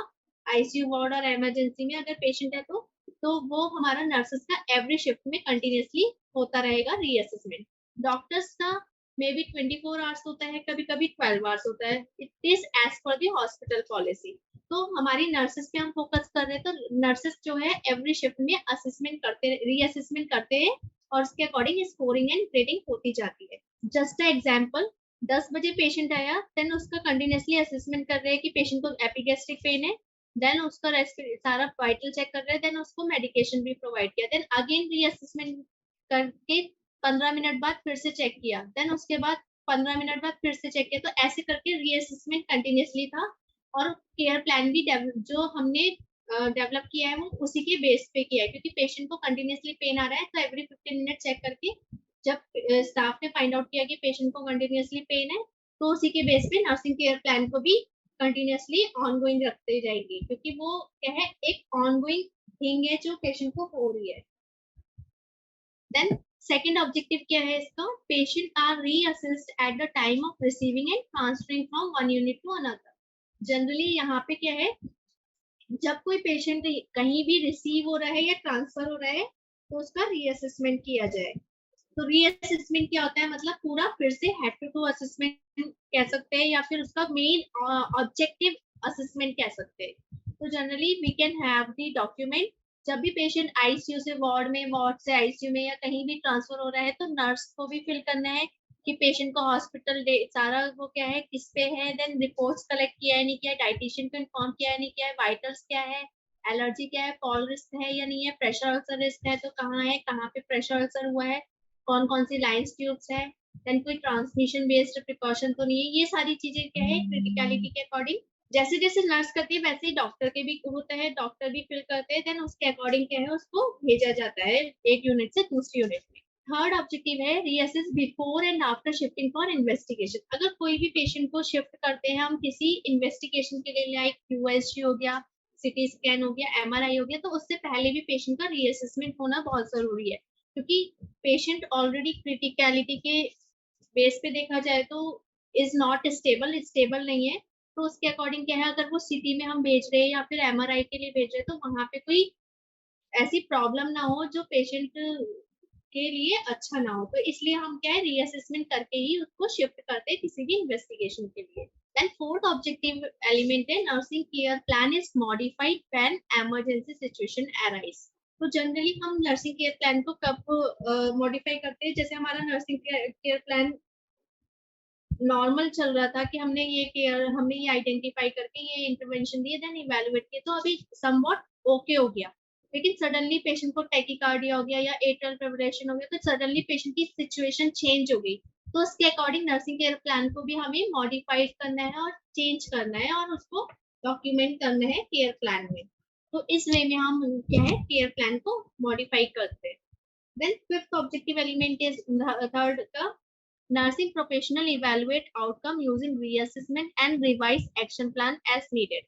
आईसीयू वार्ड और इमरजेंसी में अगर पेशेंट है तो वो हमारा नर्सेस का एवरी शिफ्ट में कंटिन्यूसली होता रहेगा रीअसेसमेंट। डॉक्टर्स का मे बी 24 आवर्स होता है, कभी कभी 12 आवर्स होता है, it is as per the hospital policy. तो हमारी नर्सेस पे हम फोकस कर रहे हैं, तो नर्सेस जो है एवरी शिफ्ट में असेसमेंट करते रीअसेसमेंट करते हैं और उसके अकॉर्डिंग स्कोरिंग एंड ग्रेडिंग होती जाती है। जस्ट अ एग्जांपल, 10 बजे पेशेंट आया, देन उसका कंटिन्यूसली असेसमेंट कर रहे हैं कि पेशेंट को एपिगैस्ट्रिक पेन है, देन उसका सारा वाइटल चेक कर रहे हैं, देन उसको मेडिकेशन भी प्रोवाइड किया, देन अगेन रीअसेसमेंट करके 15 मिनट बाद फिर से चेक किया, देन उसके बाद 15 मिनट बाद फिर से चेक किया। तो ऐसे करके रीअसेसमेंट कंटिन्यूसली था और केयर प्लान भी जो हमने डेवलप किया है वो उसी के बेस पे किया है, क्योंकि पेशेंट को कंटिन्यूसली पेन आ रहा है तो एवरी 15 मिनट चेक करके जब स्टाफ ने फाइंड आउट किया कि पेशेंट को कंटिन्यूसली पेन है तो उसी के बेस पे नर्सिंग केयर प्लान को भी कंटिन्यूअसली ऑनगोइंग रखते जाएंगे, क्योंकि वो क्या है, एक ऑनगोइंग थिंग है जो पेशेंट को हो रही है। देन सेकेंड ऑब्जेक्टिव क्या है इसका, patient are reassessed at the time of receiving and transferring from one unit to another. Generally यहाँ पे क्या है, जब कोई पेशेंट कहीं भी रिसीव हो रहा है या ट्रांसफर हो रहा है तो उसका रीअसेसमेंट किया जाए। तो रीअसेसमेंट क्या होता है, मतलब पूरा फिर से हेड टू टू असेसमेंट कह सकते हैं, या फिर उसका मेन ऑब्जेक्टिव असेसमेंट कह सकते हैं। तो generally we can have the document, जब भी पेशेंट आईसीयू से वार्ड में, वार्ड से आईसीयू में या कहीं भी ट्रांसफर हो रहा है तो नर्स को भी फिल करना है कि पेशेंट को हॉस्पिटल सारा वो क्या है, किस पे है, देन रिपोर्ट्स कलेक्ट किया है नहीं किया है, डाइटिशियन को इन्फॉर्म किया है नहीं किया है, वाइटल्स क्या है, एलर्जी क्या है, फॉल रिस्क है या नहीं है, प्रेशर अल्सर रिस्क है तो कहाँ है, कहाँ पे प्रेशर अल्सर हुआ है, कौन कौन सी लाइन्स ट्यूब्स है, देन कोई ट्रांसमिशन बेस्ड प्रिकॉशन तो नहीं है। ये सारी चीजें क्या है, क्रिटिकलिटी के अकॉर्डिंग जैसे जैसे नर्स करती है वैसे ही डॉक्टर के भी होता है, डॉक्टर भी फिल करते हैं, देन उसके अकॉर्डिंग क्या है उसको भेजा जाता है एक यूनिट से दूसरी यूनिट में। थर्ड ऑब्जेक्टिव है reassess before and after shifting for investigation. अगर कोई भी पेशेंट को शिफ्ट करते हैं हम किसी इन्वेस्टिगेशन के लिए, लाइक यूएसजी हो गया, सिटी स्कैन हो गया, एमआरआई हो गया, तो उससे पहले भी पेशेंट का रीअसेसमेंट होना बहुत जरूरी है, क्योंकि पेशेंट ऑलरेडी क्रिटिकलिटी के बेस पे देखा जाए तो इज नॉट स्टेबल, स्टेबल नहीं है। तो उसके अकॉर्डिंग क्या है, अगर वो सिटी में हम भेज रहे हैं या फिर एमआरआई के लिए भेज रहे हैं तो वहां पे कोई ऐसी प्रॉब्लम ना हो जो पेशेंट के लिए अच्छा ना हो, तो इसलिए हम क्या है रीअसेसमेंट करके ही उसको शिफ्ट करते हैं किसी भी इन्वेस्टिगेशन के लिए। देन फोर्थ ऑब्जेक्टिव एलिमेंट है nursing care plan is modified when emergency situation arise. तो जनरली हम नर्सिंग केयर प्लान को कब मॉडिफाई करते हैं, जैसे हमारा नर्सिंग केयर प्लान नॉर्मल चल रहा था कि हमने ये आइडेंटिफाई करके ये इंटरवेंशन दिए, देन इवैल्यूएट किए तो अभी समवॉट ओके हो गया, लेकिन सडनली पेशेंट को टैकीकार्डिया हो गया या एट्रियल फिब्रिलेशन हो गया, तो सडनली पेशेंट की सिचुएशन चेंज हो गई, तो उसके अकॉर्डिंग नर्सिंग केयर प्लान को भी हमें मॉडिफाइड करना है और चेंज करना है और उसको डॉक्यूमेंट करना है केयर प्लान में। तो इस वे में हम क्या है केयर प्लान को मॉडिफाई करते हैं। Then fifth objective element is third का nursing professional evaluate outcome using reassessment and revise action plan as needed।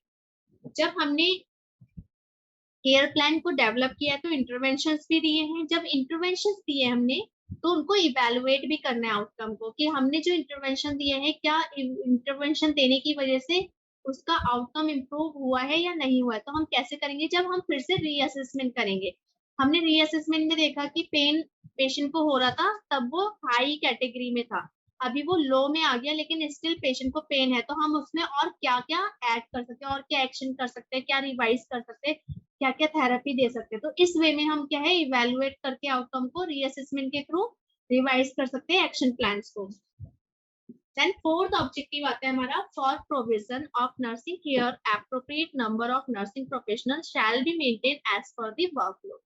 जब हमने केयर प्लान को डेवलप किया तो इंटरवेंशंस भी दिए हैं, जब इंटरवेंशंस दिए हमने तो उनको इवेलुएट भी करना है आउटकम को, कि हमने जो इंटरवेंशन दिए हैं क्या इंटरवेंशन देने की वजह से उसका आउटकम इम्प्रूव हुआ है या नहीं हुआ है। तो हम कैसे करेंगे, जब हम फिर से रीअसेसमेंट करेंगे। हमने रीअसेसमेंट में देखा कि पेन पेशेंट को हो रहा था तब वो हाई कैटेगरी में था, अभी वो लो में आ गया लेकिन स्टिल पेशेंट को पेन है, तो हम उसमें और क्या क्या ऐड कर सकते हैं और क्या एक्शन कर सकते हैं, क्या रिवाइज कर सकते हैं, क्या क्या थेरेपी दे सकते हैं। तो इस वे में हम क्या है इवेलुएट करके आउटकम को रीअसेसमेंट के थ्रू रिवाइज कर सकते हैं एक्शन प्लान्स को। देन फोर्थ ऑब्जेक्टिव आता है हमारा for provision of nursing care appropriate number of nursing professional shall be maintain as per the workload.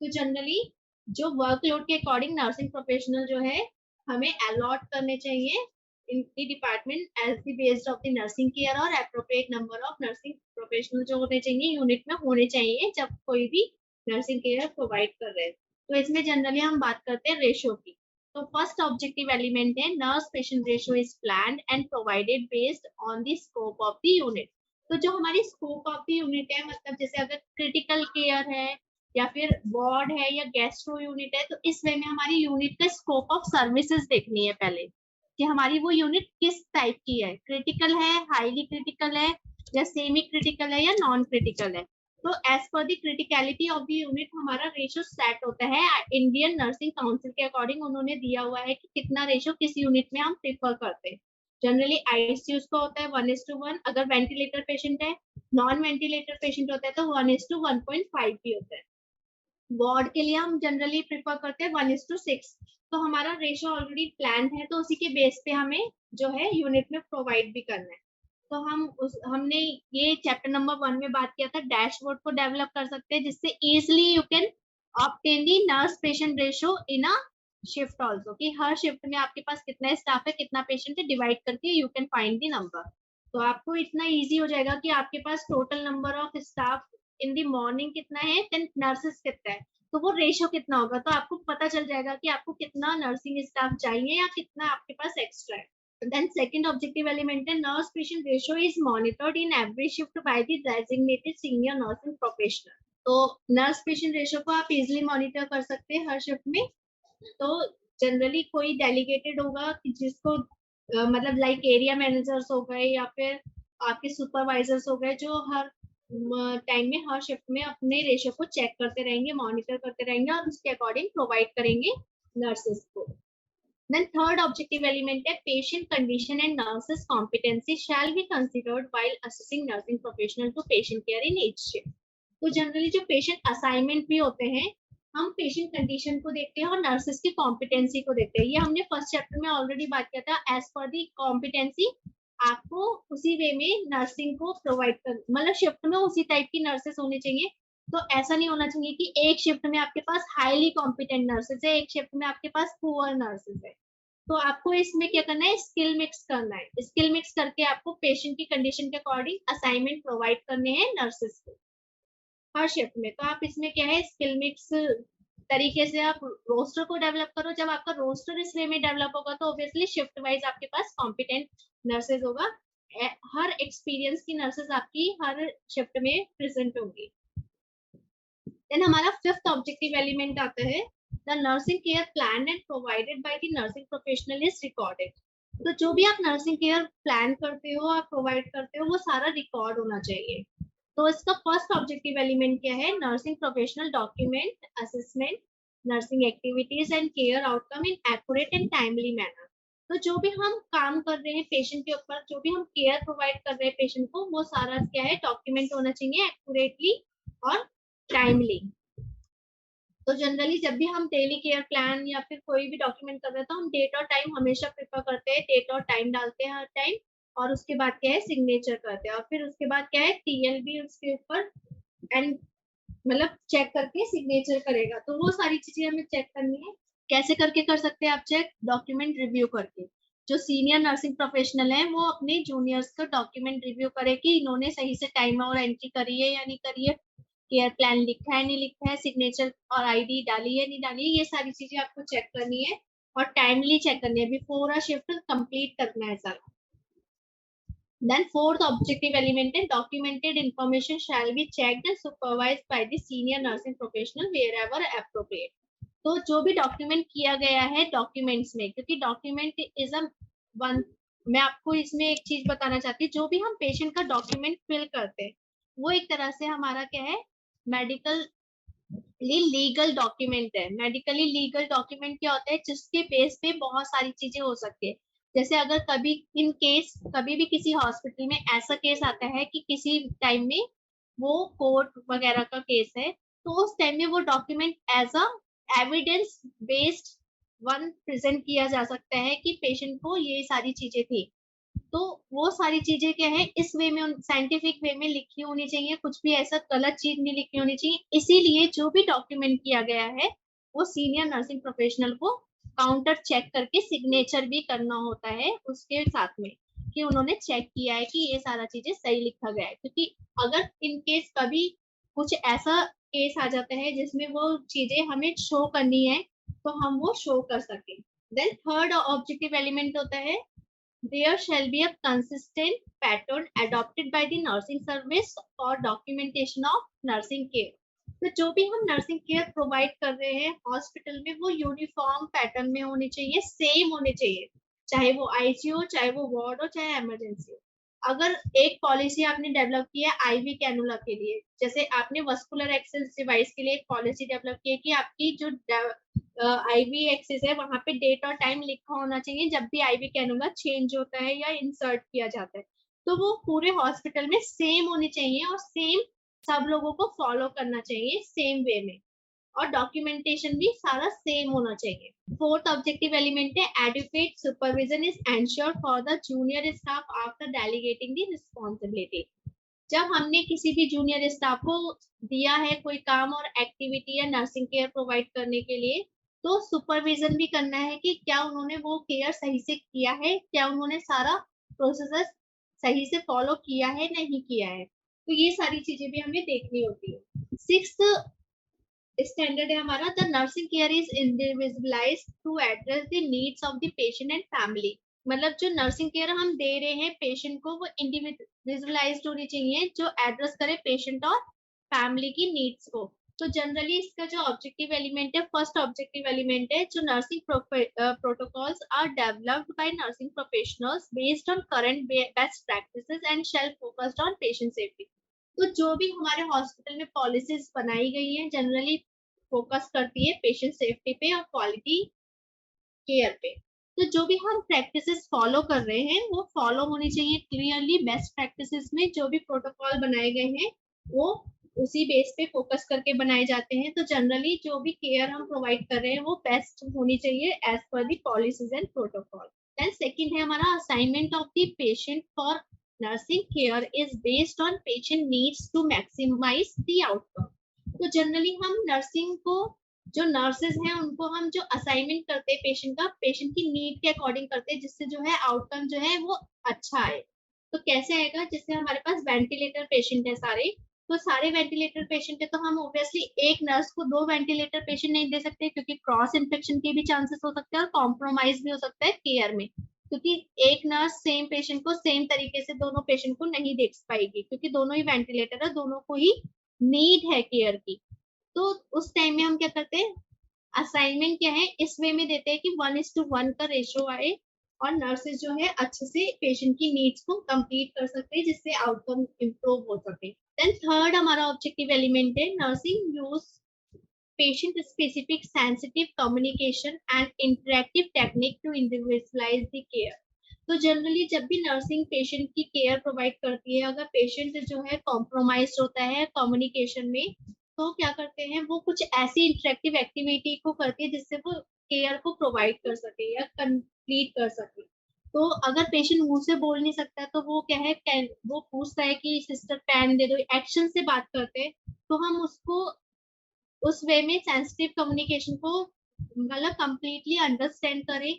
तो जनरली जो वर्कलोड के अकॉर्डिंग नर्सिंग प्रोफेशनल जो है हमें अलॉट करने चाहिए in the department as the based of the nursing care, और appropriate number of nursing professional जो होने चाहिए यूनिट में होने चाहिए जब कोई भी नर्सिंग केयर प्रोवाइड कर रहे हैं। तो इसमें जनरली हम बात करते हैं रेशो की। तो फर्स्ट ऑब्जेक्टिव एलिमेंट है nurse patient ratio is planned and provided based on the scope of the unit. तो जो हमारी स्कोप ऑफ द यूनिट है, मतलब जैसे अगर क्रिटिकल केयर है या फिर वार्ड है या गैस्ट्रो यूनिट है, तो इस वे में हमारी यूनिट का स्कोप ऑफ सर्विसेज देखनी है पहले, कि हमारी वो यूनिट किस टाइप की है, क्रिटिकल है, हाईली क्रिटिकल है या सेमी क्रिटिकल है या नॉन क्रिटिकल है। तो as per the criticality of the unit हमारा रेशियो सेट होता है इंडियन नर्सिंग काउंसिल के अकॉर्डिंग, उन्होंने दिया हुआ है कि कितना रेशियो किस यूनिट में हम प्रेफर करते हैं। जनरली आईसीयू का होता है 1:1, अगर वेंटिलेटर पेशेंट है, नॉन वेंटिलेटर पेशेंट होता है तो 1:1.5 भी होता है। वार्ड के लिए हम जनरली प्रेफर करते हैं 1:6। तो हमारा रेशियो ऑलरेडी प्लान है, तो उसी के बेस पे हमें जो है यूनिट में प्रोवाइड भी करना है। तो हमने ये चैप्टर नंबर 1 में बात किया था, डैशबोर्ड को डेवलप कर सकते हैं जिससे easily you can obtain the nurse patient ratio in a shift also, कि हर शिफ्ट में आपके पास कितना स्टाफ है, कितना पेशेंट है, डिवाइड करके you can find the number. तो आपको इतना इजी हो जाएगा कि आपके पास total number of staff in the morning कितना है, देन नर्सेस कितना है, तो वो रेशियो कितना होगा, तो आपको पता चल जाएगा कि आपको कितना नर्सिंग स्टाफ चाहिए या कितना आपके पास एक्स्ट्रा है। Then second objective element है nurse patient ratio is monitored in every shift by the designated senior nursing professional. तो nurse patient ratio को आप easily monitor कर सकते हैं हर shift में. तो जनरली कोई डेलीगेटेड होगा कि जिसको मतलब लाइक एरिया मैनेजर्स हो गए या फिर आपके सुपरवाइजर्स हो गए जो हर टाइम में हर शिफ्ट में अपने रेशियो को चेक करते रहेंगे, मॉनिटर करते रहेंगे और उसके अकॉर्डिंग प्रोवाइड करेंगे नर्सेस को. Then third objective element है patient condition and nurses competency shall be considered while assessing nursing professional to patient care in each shift. तो जनरली जो पेशेंट असाइनमेंट भी होते हैं हम पेशेंट कंडीशन को देखते हैं और नर्सेस की कॉम्पिटेंसी को देखते हैं. ये हमने फर्स्ट चैप्टर में ऑलरेडी बात किया था. एज पर दी कॉम्पिटेंसी आपको उसी वे में नर्सिंग को प्रोवाइड कर, मतलब शिफ्ट में उसी टाइप की नर्सेस होनी चाहिए. तो ऐसा नहीं होना चाहिए कि एक शिफ्ट में आपके पास हाईली कॉम्पिटेंट नर्सेस है, एक शिफ्ट में आपके पास पुअर नर्सेस है. तो आपको इसमें क्या करना है, स्किल मिक्स करना है. स्किल मिक्स करके आपको पेशेंट की कंडीशन के अकॉर्डिंग असाइनमेंट प्रोवाइड करने हैं नर्सेस को हर शिफ्ट में. तो आप इसमें क्या है स्किल मिक्स तरीके से आप रोस्टर को डेवलप करो. जब आपका रोस्टर इस वे में डेवलप होगा तो ऑब्वियसली शिफ्ट वाइज आपके पास कॉम्पिटेंट नर्सेज होगा. हर एक्सपीरियंस की नर्सेज आपकी हर शिफ्ट में प्रेजेंट होंगी. देन हमारा फिफ्थ ऑब्जेक्टिव एलिमेंट आता है the nursing care plan and provided by the nursing professional is recorded. तो जो भी आप नर्सिंग केयर प्लान करते हो आप प्रोवाइड करते हो वो सारा रिकॉर्ड होना चाहिए. तो इसका फर्स्ट ऑब्जेक्टिव एलिमेंट क्या है, nursing professional document assessment nursing activities and care outcome in accurate and timely manner. तो जो भी हम काम कर रहे हैं पेशेंट के ऊपर, जो भी हम केयर प्रोवाइड कर रहे हैं पेशेंट को, वो सारा क्या है डॉक्यूमेंट होना चाहिए एक्यूरेटली और टाइमली. तो जनरली जब भी हम डेली केयर प्लान या फिर कोई भी डॉक्यूमेंट कर रहे हैं तो हम डेट और टाइम हमेशा प्रेफर करते हैं. डेट और टाइम डालते हैं हर टाइम और उसके बाद क्या है सिग्नेचर करते हैं और फिर उसके बाद क्या है टीएलबी उसके ऊपर एंड मतलब चेक करके सिग्नेचर करेगा. तो वो सारी चीजें हमें चेक करनी है. कैसे करके कर सकते हैं आप चेक, डॉक्यूमेंट रिव्यू करके. जो सीनियर नर्सिंग प्रोफेशनल है वो अपने जूनियर्स का डॉक्यूमेंट रिव्यू करे कि इन्होंने सही से टाइम और एंट्री करी है या नहीं करी है, केयर प्लान लिखा है नहीं लिखा है, सिग्नेचर और आईडी डाली है नहीं डाली है. ये सारी चीजें आपको चेक करनी है और टाइमली चेक करनी है, बिफोर अ शिफ्ट कंप्लीट करना है सारा. Then fourth objective element है documented information shall be checked and supervised by the senior nursing professional wherever appropriate. तो जो भी डॉक्यूमेंट किया गया है डॉक्यूमेंट्स में, क्योंकि डॉक्यूमेंट इज अ वन, मैं आपको इसमें एक चीज बताना चाहती हूँ. जो भी हम पेशेंट का डॉक्यूमेंट फिल करते हैं वो एक तरह से हमारा क्या है मेडिकल लीगल डॉक्यूमेंट है. मेडिकली लीगल डॉक्यूमेंट क्या होता है, जिसके बेस पे बहुत सारी चीजें हो सकती है. जैसे अगर कभी इन केस कभी भी किसी हॉस्पिटल में ऐसा केस आता है कि किसी टाइम में वो कोर्ट वगैरह का केस है, तो उस टाइम में वो document as a evidence based one present किया जा सकता है कि पेशेंट को ये सारी चीजें थी. तो वो सारी चीजें क्या है इस वे में साइंटिफिक वे में लिखी होनी चाहिए, कुछ भी ऐसा गलत चीज नहीं लिखी होनी चाहिए. इसीलिए जो भी डॉक्यूमेंट किया गया है वो सीनियर नर्सिंग प्रोफेशनल को काउंटर चेक करके सिग्नेचर भी करना होता है उसके साथ में कि उन्होंने चेक किया है कि ये सारा चीजें सही लिखा गया है. क्योंकि अगर इन केस कभी कुछ ऐसा केस आ जाता है जिसमें वो चीजें हमें शो करनी है तो हम वो शो कर सकें. देन थर्ड ऑब्जेक्टिव एलिमेंट होता है there shall be a consistent pattern adopted by the nursing service for documentation of nursing care. तो जो भी हम नर्सिंग केयर प्रोवाइड कर रहे हैं हॉस्पिटल में वो यूनिफॉर्म पैटर्न में होनी चाहिए, सेम होने चाहिए, चाहे वो आईसीयू हो, चाहे वो वार्ड हो, चाहे इमरजेंसी हो. अगर एक पॉलिसी आपने डेवलप की है आईवी कैनुला के लिए, जैसे आपने वस्कुलर एक्सेस डिवाइस के लिए एक पॉलिसी डेवलप की है कि आपकी जो आईवी एक्सेस है वहां पे डेट और टाइम लिखा होना चाहिए जब भी आईवी कैनुला चेंज होता है या इंसर्ट किया जाता है. तो वो पूरे हॉस्पिटल में सेम होनी चाहिए और सेम सब लोगों को फॉलो करना चाहिए सेम वे में और डॉक्यूमेंटेशन भी सारा सेम होना चाहिए. फोर्थ ऑब्जेक्टिव एलिमेंट है adequate supervision is ensured for the junior staff after delegating the responsibility. जब हमने किसी भी जूनियर स्टाफ को दिया है कोई काम और एक्टिविटी या नर्सिंग केयर प्रोवाइड करने के लिए तो सुपरविजन भी करना है कि क्या उन्होंने वो केयर सही से किया है, क्या उन्होंने सारा प्रोसेस सही से फॉलो किया है नहीं किया है. तो ये सारी चीजें भी हमें देखनी होती है. सिक्स्थ स्टैंडर्ड है हमारा the nursing care is individualised to address the needs of the patient and family. मतलब जो नर्सिंग केयर हम दे रहे हैं पेशेंट को वो इंडिविजुअलाइज्ड होनी चाहिए, जो एड्रेस करे पेशेंट और फैमिली की नीड्स को। तो जनरली इसका जो ऑब्जेक्टिव एलिमेंट है, फर्स्ट ऑब्जेक्टिव एलिमेंट है, जो nursing protocols are developed by nursing professionals based on current best practices and shelf focused on patient safety. तो जो भी हमारे हॉस्पिटल में पॉलिसीज बनाई गई हैं जनरली फोकस करती है पेशेंट सेफ्टी पे और क्वालिटी केयर पे। तो जो भी हम प्रैक्टिसेस फॉलो कर रहे हैं वो फॉलो होनी चाहिए क्लियरली। बेस्ट प्रैक्टिसेस में जो भी प्रोटोकॉल बनाए गए हैं वो उसी बेस पे फोकस करके बनाए जाते हैं। तो जनरली जो भी केयर हम प्रोवाइड कर रहे हैं वो बेस्ट होनी चाहिए as per the policies and protocol. Then second है हमारा assignment of the patient for nursing care is based on patient needs to maximise the outcome. तो जनरली हम नर्सिंग को, जो नर्सेज हैं उनको हम जो असाइनमेंट करते हैं पेशेंट का, पेशेंट की नीड के अकॉर्डिंग करते हैं जिससे जो है आउटकम जो है वो अच्छा आए। तो कैसे आएगा, जिससे हमारे पास वेंटिलेटर पेशेंट है सारे, तो सारे वेंटिलेटर पेशेंट है तो हम ऑब्वियसली एक नर्स को 2 वेंटिलेटर पेशेंट नहीं दे सकते क्योंकि क्रॉस इन्फेक्शन के भी चांसेस हो सकते हैं और कॉम्प्रोमाइज भी हो सकता है केयर में, क्योंकि एक नर्स सेम पेशेंट को सेम तरीके से दोनों पेशेंट को नहीं देख पाएगी क्योंकि दोनों ही वेंटिलेटर है, दोनों को ही नीड है केयर की। तो उस टाइम में हम क्या करते हैं, असाइनमेंट क्या है इस वे में देते हैं कि 1:1 का रेशियो आए और नर्सेज जो है अच्छे से पेशेंट की नीड्स को कंप्लीट कर सकते हैं जिससे आउटकम इंप्रूव हो सके। देन थर्ड हमारा ऑब्जेक्टिव एलिमेंट है nursing use patient specific sensitive communication and interactive technique to individualize the care। तो जनरली जब भी नर्सिंग पेशेंट की केयर प्रोवाइड करती है, अगर पेशेंट जो है कॉम्प्रोमाइज होता है कम्युनिकेशन में, तो क्या करते हैं वो कुछ ऐसी इंटरेक्टिव एक्टिविटी को करती है जिससे वो केयर को प्रोवाइड कर सके या कंप्लीट कर सके। तो अगर पेशेंट मुंह से बोल नहीं सकता तो वो क्या है, वो पूछता है कि सिस्टर पेन दे दो, एक्शन से बात करते हैं, तो हम उसको उस वे में सेंसिटिव कम्युनिकेशन को मतलब कंप्लीटली अंडरस्टैंड करें,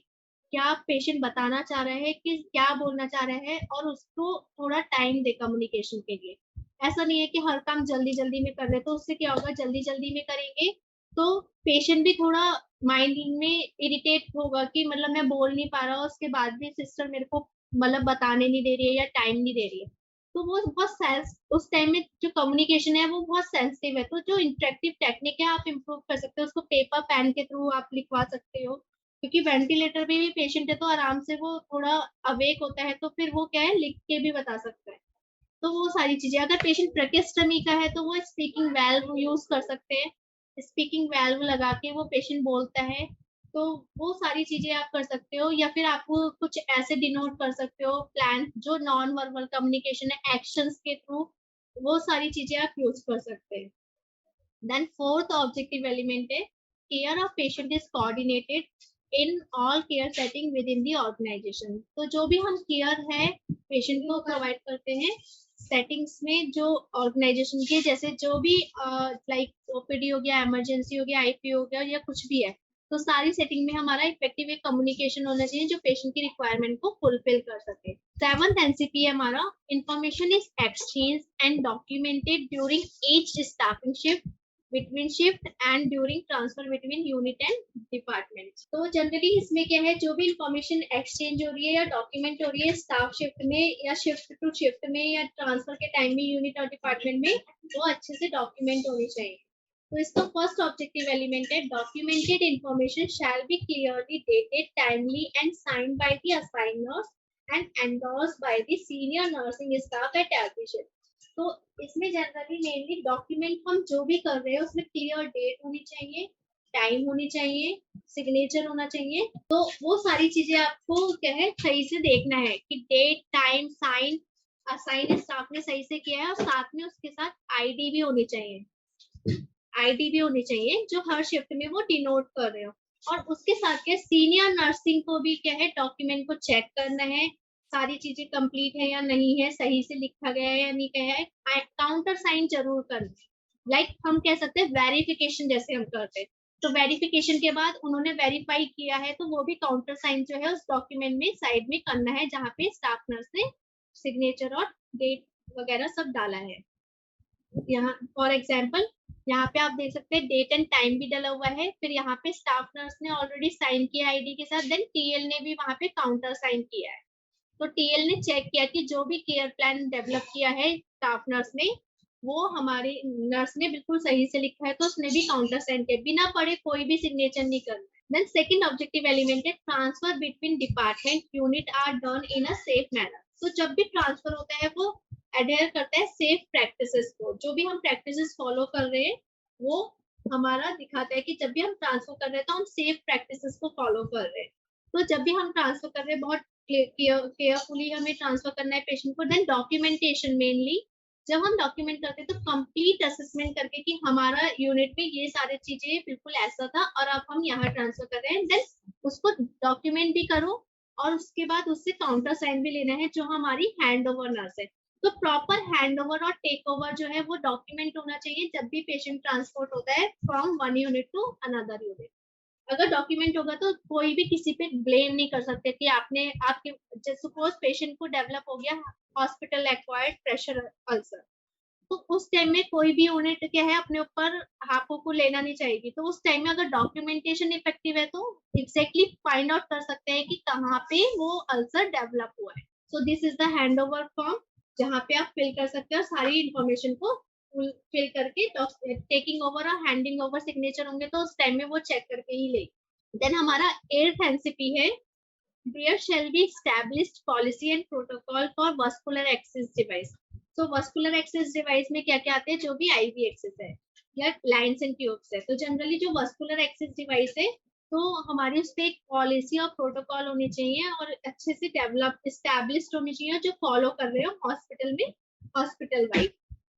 क्या पेशेंट बताना चाह रहा है, कि क्या बोलना चाह रहा है, और उसको थोड़ा टाइम दे कम्युनिकेशन के लिए। ऐसा नहीं है कि हर काम जल्दी जल्दी में कर रहे, तो उससे क्या होगा, जल्दी जल्दी में करेंगे तो पेशेंट भी थोड़ा माइंड में इरिटेट होगा कि मतलब मैं बोल नहीं पा रहा, उसके बाद भी सिस्टर मेरे को मतलब बताने नहीं दे रही है या टाइम नहीं दे रही है। तो वो बहुत सेंस उस टाइम में जो कम्युनिकेशन है वो बहुत सेंसिटिव है। तो जो इंटरेक्टिव टेक्निक है आप इम्प्रूव कर सकते हो, उसको पेपर पेन के थ्रू आप लिखवा सकते हो, क्योंकि वेंटिलेटर पे भी पेशेंट है तो आराम से वो थोड़ा अवेक होता है, तो फिर वो क्या है लिख के भी बता सकता है। तो वो सारी चीजें, अगर पेशेंट ट्रकेस्टमी का है तो वो स्पीकिंग वेल्व यूज कर सकते हैं, स्पीकिंग वेल्व लगा के वो पेशेंट बोलता है। तो वो सारी चीजें आप कर सकते हो, या फिर आपको कुछ ऐसे डिनोट कर सकते हो प्लान, जो नॉन वर्बल कम्युनिकेशन है एक्शंस के थ्रू, वो सारी चीजें आप यूज कर सकते हैं। देन फोर्थ ऑब्जेक्टिव एलिमेंट है care of patient is coordinated in all care setting within the organisation. तो जो भी हम केयर है पेशेंट को प्रोवाइड करते हैं सेटिंग्स में, जो ऑर्गेनाइजेशन के जैसे जो भी लाइक ओपीडी हो गया, इमरजेंसी हो गया, आईपी हो गया या कुछ भी है, तो सारी सेटिंग में हमारा इफेक्टिव एक कम्युनिकेशन होना चाहिए जो पेशेंट की रिक्वायरमेंट को फुलफिल कर सके। सेवंथ एनसीपी है हमारा information is exchange and documented during each staffing shift, between shift and during transfer between unit and department. तो जनरली इसमें क्या है, जो भी इंफॉर्मेशन एक्सचेंज हो रही है या डॉक्यूमेंट हो रही है स्टाफ शिफ्ट में या शिफ्ट टू शिफ्ट में या ट्रांसफर के टाइम में यूनिट और डिपार्टमेंट में, वो अच्छे से डॉक्यूमेंट होनी चाहिए। तो इसका फर्स्ट ऑब्जेक्टिव एलिमेंट है documented information shall be clearly dated, timely and signed by the assigners and endorsed by the senior nursing staff at every shift. तो इसमें जनरली मेनली डॉक्यूमेंट हम जो भी कर रहे हैं उसमें क्लियर डेट होनी चाहिए, टाइम होनी चाहिए, सिग्नेचर होना चाहिए। तो वो सारी चीजें आपको क्या है सही से देखना है कि date time sign assign staff ने सही से किया है, और साथ में उसके साथ आईडी भी होनी चाहिए, आईडी भी होनी चाहिए जो हर शिफ्ट में वो डिनोट कर रहे हो। और उसके साथ क्या सीनियर नर्सिंग को भी क्या है डॉक्यूमेंट को चेक करना है, सारी चीजें कंप्लीट है या नहीं है, सही से लिखा गया है या नहीं गया है, काउंटर साइन जरूर करना। लाइक हम कह सकते हैं वेरिफिकेशन जैसे हम करते हैं, तो वेरिफिकेशन के बाद उन्होंने वेरीफाई किया है तो वो भी काउंटर साइन जो है उस डॉक्यूमेंट में साइड में करना है जहाँ पे स्टाफ नर्स ने सिग्नेचर और डेट वगैरह सब डाला है। यहाँ फॉर एग्जाम्पल यहाँ पे आप देख सकते हैं डेट एंड टाइम भी डला हुआ है, फिर यहाँ पे स्टाफ नर्स ने ऑलरेडी साइन किया आईडी के साथ, देन टीएल ने भी वहाँ पे काउंटर साइन किया है। तो टीएल ने चेक किया कि जो भी केयर प्लान डेवलप किया है स्टाफ नर्स ने, वो हमारी नर्स ने बिल्कुल सही से लिखा है, तो उसने भी काउंटर साइन किया, बिना पढ़े कोई भी सिग्नेचर नहीं करना। देन सेकंड ऑब्जेक्टिव एलिमेंट है transfer between department unit are done in a safe manner. तो जब भी ट्रांसफर होता है वो एडेयर करता है सेफ प्रैक्टिसेस को, जो भी हम प्रैक्टिसेस फॉलो कर रहे हैं वो हमारा दिखाता है कि जब भी हम ट्रांसफर कर रहे हैं तो हम सेफ प्रैक्टिसेस को फॉलो कर रहे हैं। तो जब भी हम ट्रांसफर कर रहे हैं बहुत केयरफुली हमें ट्रांसफर करना है पेशेंट को। देन डॉक्यूमेंटेशन मेनली, जब हम डॉक्यूमेंट करते हैं तो कंप्लीट असेसमेंट करके कि हमारा यूनिट में ये सारी चीजें बिल्कुल ऐसा था और अब हम यहाँ ट्रांसफर कर रहे हैं, देन उसको डॉक्यूमेंट भी करो और उसके बाद उससे काउंटर साइन भी लेना है जो हमारी हैंड ओवर नर्स है। तो प्रॉपर हैंड ओवर और टेक ओवर जो है वो डॉक्यूमेंट होना चाहिए जब भी पेशेंट ट्रांसपोर्ट होता है from one unit to another unit. अगर डॉक्यूमेंट होगा तो कोई भी किसी पे ब्लेम नहीं कर सकते कि आपने आपके सपोज पेशेंट को डेवलप हो गया हॉस्पिटल एक्वायर्ड प्रेशर अल्सर, तो उस टाइम में कोई भी यूनिट क्या है अपने ऊपर हाथों को लेना नहीं चाहिए। तो उस टाइम में अगर डॉक्यूमेंटेशन इफेक्टिव है तो एग्जैक्टली फाइंड आउट कर सकते हैं कि कहाँ पे वो अल्सर डेवलप हुआ है। So this is the hand over form जहाँ पे आप फिल कर सकते हो सारी इंफॉर्मेशन को फिल करके। टेकिंग ओवर और हैंडिंग ओवर सिग्नेचर होंगे तो उस टाइम में वो चेक करके ही ले। देन हमारा 8th एनसीपी है there shall be established policy and protocol for vascular access device। तो vascular access device में क्या क्या आते हैं, जो भी IV access है या लाइन्स एंड ट्यूब्स है। तो जनरली जो vascular access device है तो हमारी उस पर एक पॉलिसी और प्रोटोकॉल होनी चाहिए और अच्छे से डेवलप एस्टैब्लिश्ड होनी चाहिए जो फॉलो कर रहे हो हॉस्पिटल में हॉस्पिटल वाइज।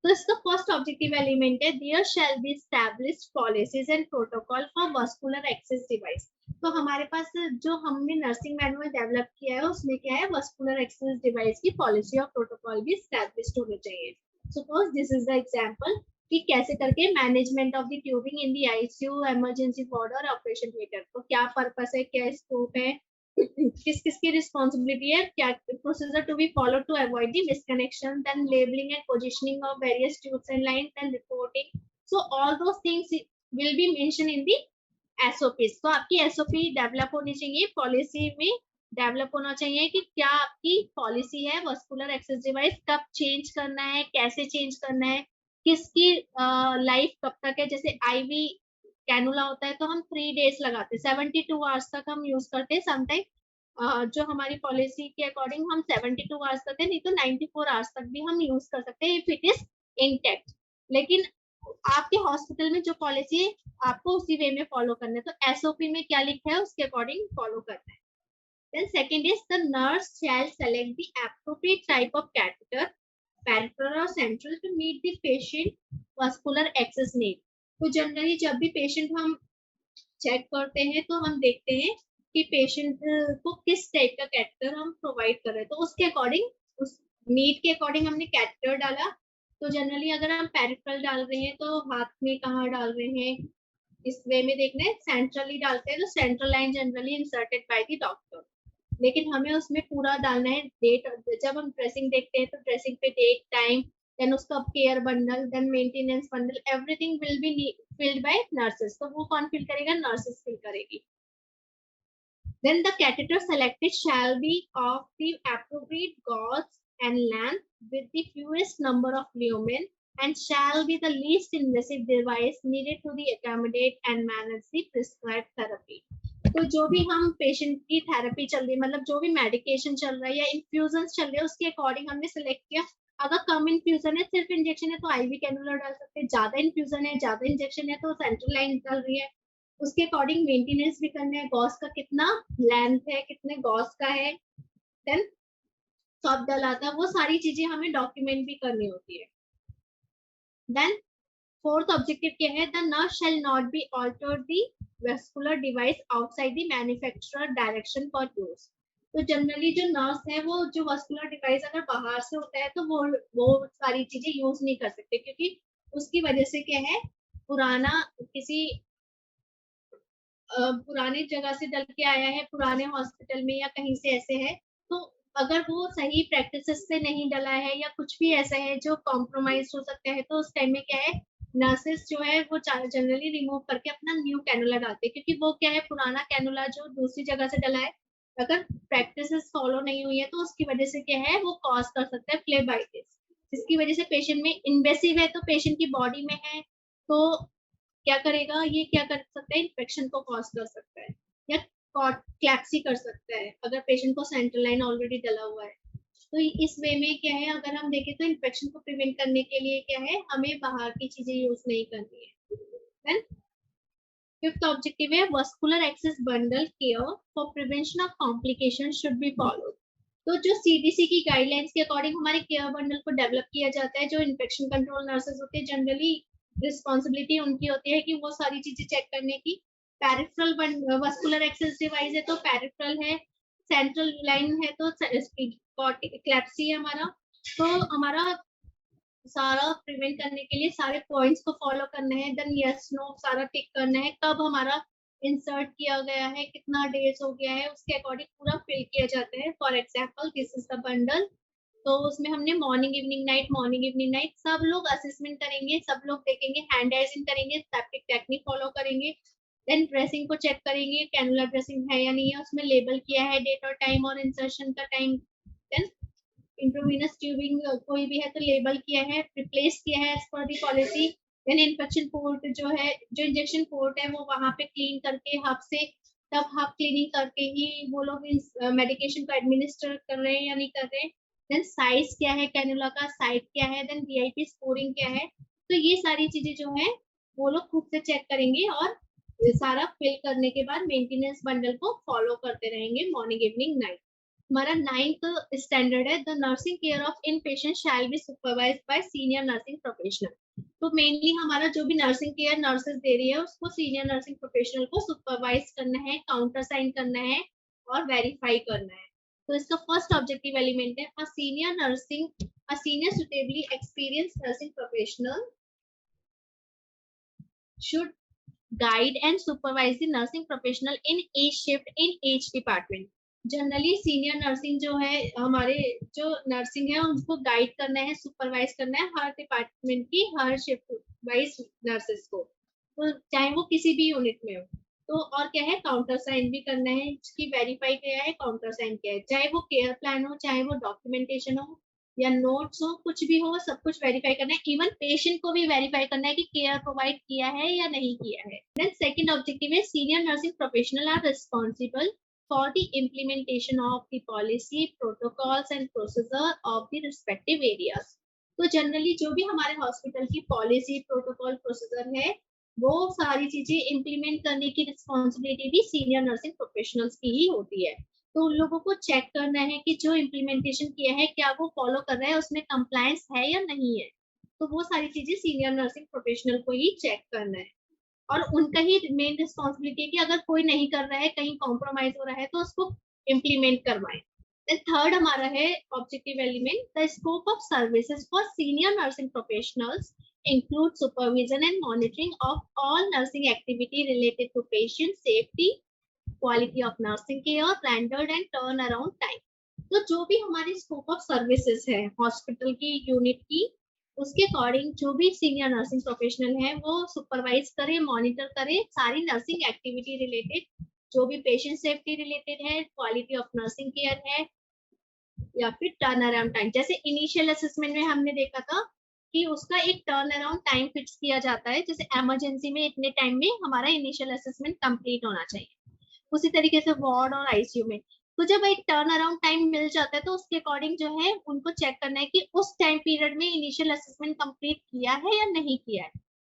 तो इसका फर्स्ट ऑब्जेक्टिव एलिमेंट है there shall be established policies and protocol for vascular access device. तो हमारे पास जो हमने नर्सिंग मैनुअल डेवलप किया है उसमें क्या है वस्कुलर एक्सेस डिवाइस की पॉलिसी और प्रोटोकॉल भी एस्टैब्लिश्ड होने चाहिए। Suppose this is the example कि कैसे करके management of the tubing in the ICU emergency ward और ऑपरेशन थिएटर, तो क्या पर्पस है, क्या स्कोप है, किस किस की रिस्पॉन्सिबिलिटी है, क्या procedure to be follow to avoid the misconnection, then labelling and positioning of various tubes and line, then reporting. So all those things will be mention in the SOP. तो आपकी SOP develop होनी चाहिए, policy में develop होना चाहिए कि क्या आपकी पॉलिसी है वस्कुलर एक्सेस डिवाइस कब चेंज करना है, कैसे चेंज करना है, किसकी लाइफ कब तक है। जैसे आईवी कैनुला होता है तो हम 3 डेज लगाते हैं, 72 आवर्स तक हम यूज करते हैं। समटाइम जो हमारी पॉलिसी के अकॉर्डिंग हम 72 आवर्स करते हैं, नहीं तो 94 आवर्स तक भी हम यूज कर सकते हैं इफ इट इज इंटेक्ट। लेकिन आपके हॉस्पिटल में जो पॉलिसी है आपको उसी वे में फॉलो करना है, तो एसओपी में क्या लिखा है उसके अकॉर्डिंग फॉलो करना है। Then second is the nurse shall select the appropriate type of catheter, peripheral or central, to meet the patient vascular access need। तो जनरली जब भी पेशेंट हम चेक करते हैं तो हम देखते हैं कि पेशेंट को किस टाइप का कैथेटर हम प्रोवाइड कर रहे हैं, तो उसके अकॉर्डिंग उस नीड के अकॉर्डिंग हमने कैथेटर डाला। तो जनरली अगर हम पेरिफेरल डाल रहे हैं तो हाथ में कहाँ डाल रहे हैं इस वे में देखना है, सेंट्रली डालते हैं तो central line generally inserted by the doctor. लेकिन हमें उसमें पूरा डालना है डेट, जब हम ड्रेसिंग देखते हैं तो ड्रेसिंग पे डेट टाइम, देन उसका care bundle, then maintenance bundle, everything will be filled by nurses. तो वो कौन फिल करेगा, नर्सेस फिल करेगी। Then the catheter selected shall be of the appropriate gauge and length with the fewest number of lumen and shall be the least invasive device needed to the accommodate and manage the prescribed therapy। तो जो भी हम patient की therapy चल रही है, मतलब जो भी मेडिकेशन चल रहा है या इन्फ्यूजन चल रहे हैं उसके अकॉर्डिंग हमने सिलेक्ट किया। अगर कम इन्फ्यूजन है, सिर्फ इंजेक्शन है तो आईवी कैनुला डाल सकते हैं, ज्यादा इन्फ्यूजन है, ज्यादा इंजेक्शन है तो सेंट्रल लाइन चल रही है, उसके अकॉर्डिंग मेंटेनेंस भी करना है, गॉस का कितना लेंथ है, कितने गॉस का है, देन कब डलाता, वो सारी चीजें हमें डॉक्यूमेंट भी करनी होती है। देन फोर्थ ऑब्जेक्टिव क्या है, the nurse shall not be alter the vascular device outside the manufacturer direction for use. तो जनरली जो नर्स है वो जो वस्कुलर डिवाइस अगर बाहर से होता है तो वो सारी चीजें यूज नहीं कर सकते, क्योंकि उसकी वजह से क्या है पुराना किसी पुरानी जगह से डल के आया है, पुराने हॉस्पिटल में या कहीं से ऐसे है, तो अगर वो सही प्रैक्टिसेस से नहीं डला है या कुछ भी ऐसा है जो कॉम्प्रोमाइज हो सकता है तो उस टाइम में क्या है नर्सेस जो है वो जनरली रिमूव करके अपना न्यू कैनुला डालते हैं, क्योंकि वो क्या है, पुराना कैनुला जो दूसरी जगह से डला है, अगर प्रैक्टिसेस फॉलो नहीं हुई है तो उसकी वजह से क्या है, वो कॉज कर सकता है फ्लेबाइटिस, जिसकी वजह से पेशेंट में इन्वेसिव है, तो पेशेंट की बॉडी में है, तो क्या करेगा, ये क्या कर सकता है, इन्फेक्शन को कॉज कर सकता है, या क्लैप्सी कर सकता है अगर पेशेंट को सेंट्रल लाइन ऑलरेडी डला हुआ है। तो इस वे में क्या है, अगर हम देखें तो इन्फेक्शन को प्रिवेंट करने के लिए क्या है, हमें बाहर की चीजें यूज नहीं करनी है। देन फिफ्थ ऑब्जेक्टिव है vascular access bundle care for prevention of complication should be followed. तो जो सीडीसी की गाइडलाइंस के अकॉर्डिंग हमारे केयर बंडल को डेवलप किया जाता है, जो इन्फेक्शन कंट्रोल नर्सेज होते हैं, जनरली रिस्पॉन्सिबिलिटी उनकी होती है कि वो सारी चीजें चेक करने की। पैरिफेरल वस्कुलर एक्सेस डिवाइस है तो पैरिफेरल है, सेंट्रल लाइन है तो क्लैप्सी है हमारा। तो हमारा सारा प्रिवेंट करने के लिए सारे पॉइंट्स को फॉलो करना है, देन यस नो सारा टिक करना है, कब हमारा इंसर्ट किया गया है, कितना डेज हो गया है, उसके अकॉर्डिंग पूरा फिल किया जाता है। For example this is the bundle, तो उसमें हमने मॉर्निंग इवनिंग नाइट सब लोग असेसमेंट करेंगे, सब लोग देखेंगे, हैंड हाइजीन करेंगे, सेप्टिक टेक्निक फॉलो करेंगे, देन ड्रेसिंग को चेक करेंगे, कैनुलर ड्रेसिंग है या नहीं है, उसमें लेबल किया है डेट और टाइम और इंसर्शन का टाइम, देन इंट्रोवीनस ट्यूबिंग कोई भी है तो लेबल किया है, रिप्लेस किया है as per the policy. Then infection port जो है, जो इंजेक्शन पोर्ट है, वो वहां पे क्लीन करके हाफ से तब हाफ क्लीनिंग करके ही वो लोग मेडिकेशन को एडमिनिस्टर कर रहे हैं या नहीं कर रहे हैं। देन साइज क्या है कैनुला का, साइज क्या है, देन वीआईपी स्कोरिंग क्या है, तो ये सारी चीजें जो है वो लोग खुद से चेक करेंगे, और सारा फिल करने के बाद मेंटेनेंस बंडल को फॉलो करते रहेंगे मॉर्निंग इवनिंग नाइट। हमारा 9th स्टैंडर्ड है, the nursing care of in patient shell be supervised by senior nursing professional. तो मेनली हमारा जो भी नर्सिंग केयर नर्सेस दे रही है उसको सीनियर नर्सिंग प्रोफेशनल को सुपरवाइज करना है, काउंटर साइन करना है और वेरीफाई करना है। तो इसका फर्स्ट ऑब्जेक्टिव एलिमेंट है a senior suitably experienced nursing professional should guide and supervise the nursing professional in each shift in each department। Generally senior nursing जो है, हमारे जो नर्सिंग है उनको गाइड करना है, सुपरवाइज करना है हर डिपार्टमेंट की हर शिफ्ट वाइज नर्सेस को, तो चाहे वो किसी भी यूनिट में हो। तो और क्या है, काउंटर साइन भी करना है, इसकी वेरीफाई क्या है, काउंटर साइन क्या है, चाहे वो केयर प्लान हो, चाहे वो डॉक्यूमेंटेशन हो या नोट्स हो, कुछ भी हो, सब कुछ वेरीफाई करना है। इवन पेशेंट को भी वेरीफाई करना है कि केयर प्रोवाइड किया है या नहीं किया है। देन सेकंड ऑब्जेक्टिव है senior nursing professional are responsible for the implementation of the policy protocols and procedure of the respective areas. तो जनरली जो भी हमारे हॉस्पिटल की पॉलिसी प्रोटोकॉल प्रोसीजर है, वो सारी चीजें इम्प्लीमेंट करने की रिस्पॉन्सिबिलिटी भी सीनियर नर्सिंग प्रोफेशनल्स की ही होती है। तो उन लोगों को चेक करना है कि जो इम्प्लीमेंटेशन किया है क्या वो फॉलो कर रहा है, उसमें कंप्लायंस है या नहीं है। तो वो सारी चीजें सीनियर नर्सिंग प्रोफेशनल को ही चेक करना है, और उनका ही मेन रिस्पॉन्सिबिलिटी है कि अगर कोई नहीं कर रहा है, कहीं कॉम्प्रोमाइज हो रहा है, तो उसको इम्प्लीमेंट करवाएं। थर्ड हमारा है objective element, the scope of services for senior nursing professionals include supervision and monitoring of all nursing activity related to patient safety, quality of nursing care rendered and turn around time। तो जो भी हमारी scope of services है hospital की unit की, उसके according जो भी सीनियर नर्सिंग प्रोफेशनल है वो सुपरवाइज करे, मॉनिटर करे सारी नर्सिंग एक्टिविटी रिलेटेड, जो भी पेशेंट सेफ्टी रिलेटेड है, क्वालिटी ऑफ नर्सिंग केयर है, या फिर टर्न अराउंड टाइम। जैसे इनिशियल असेसमेंट में हमने देखा था कि उसका एक टर्न अराउंड टाइम फिक्स किया जाता है, जैसे इमरजेंसी में इतने टाइम में हमारा इनिशियल असेसमेंट कंप्लीट होना चाहिए, उसी तरीके से वार्ड और आईसीयू में। तो जब एक टर्न अराउंड टाइम मिल जाता है तो उसके अकॉर्डिंग जो है उनको चेक करना है कि उस टाइम पीरियड में इनिशियल असेसमेंट कंप्लीट किया है या नहीं किया है।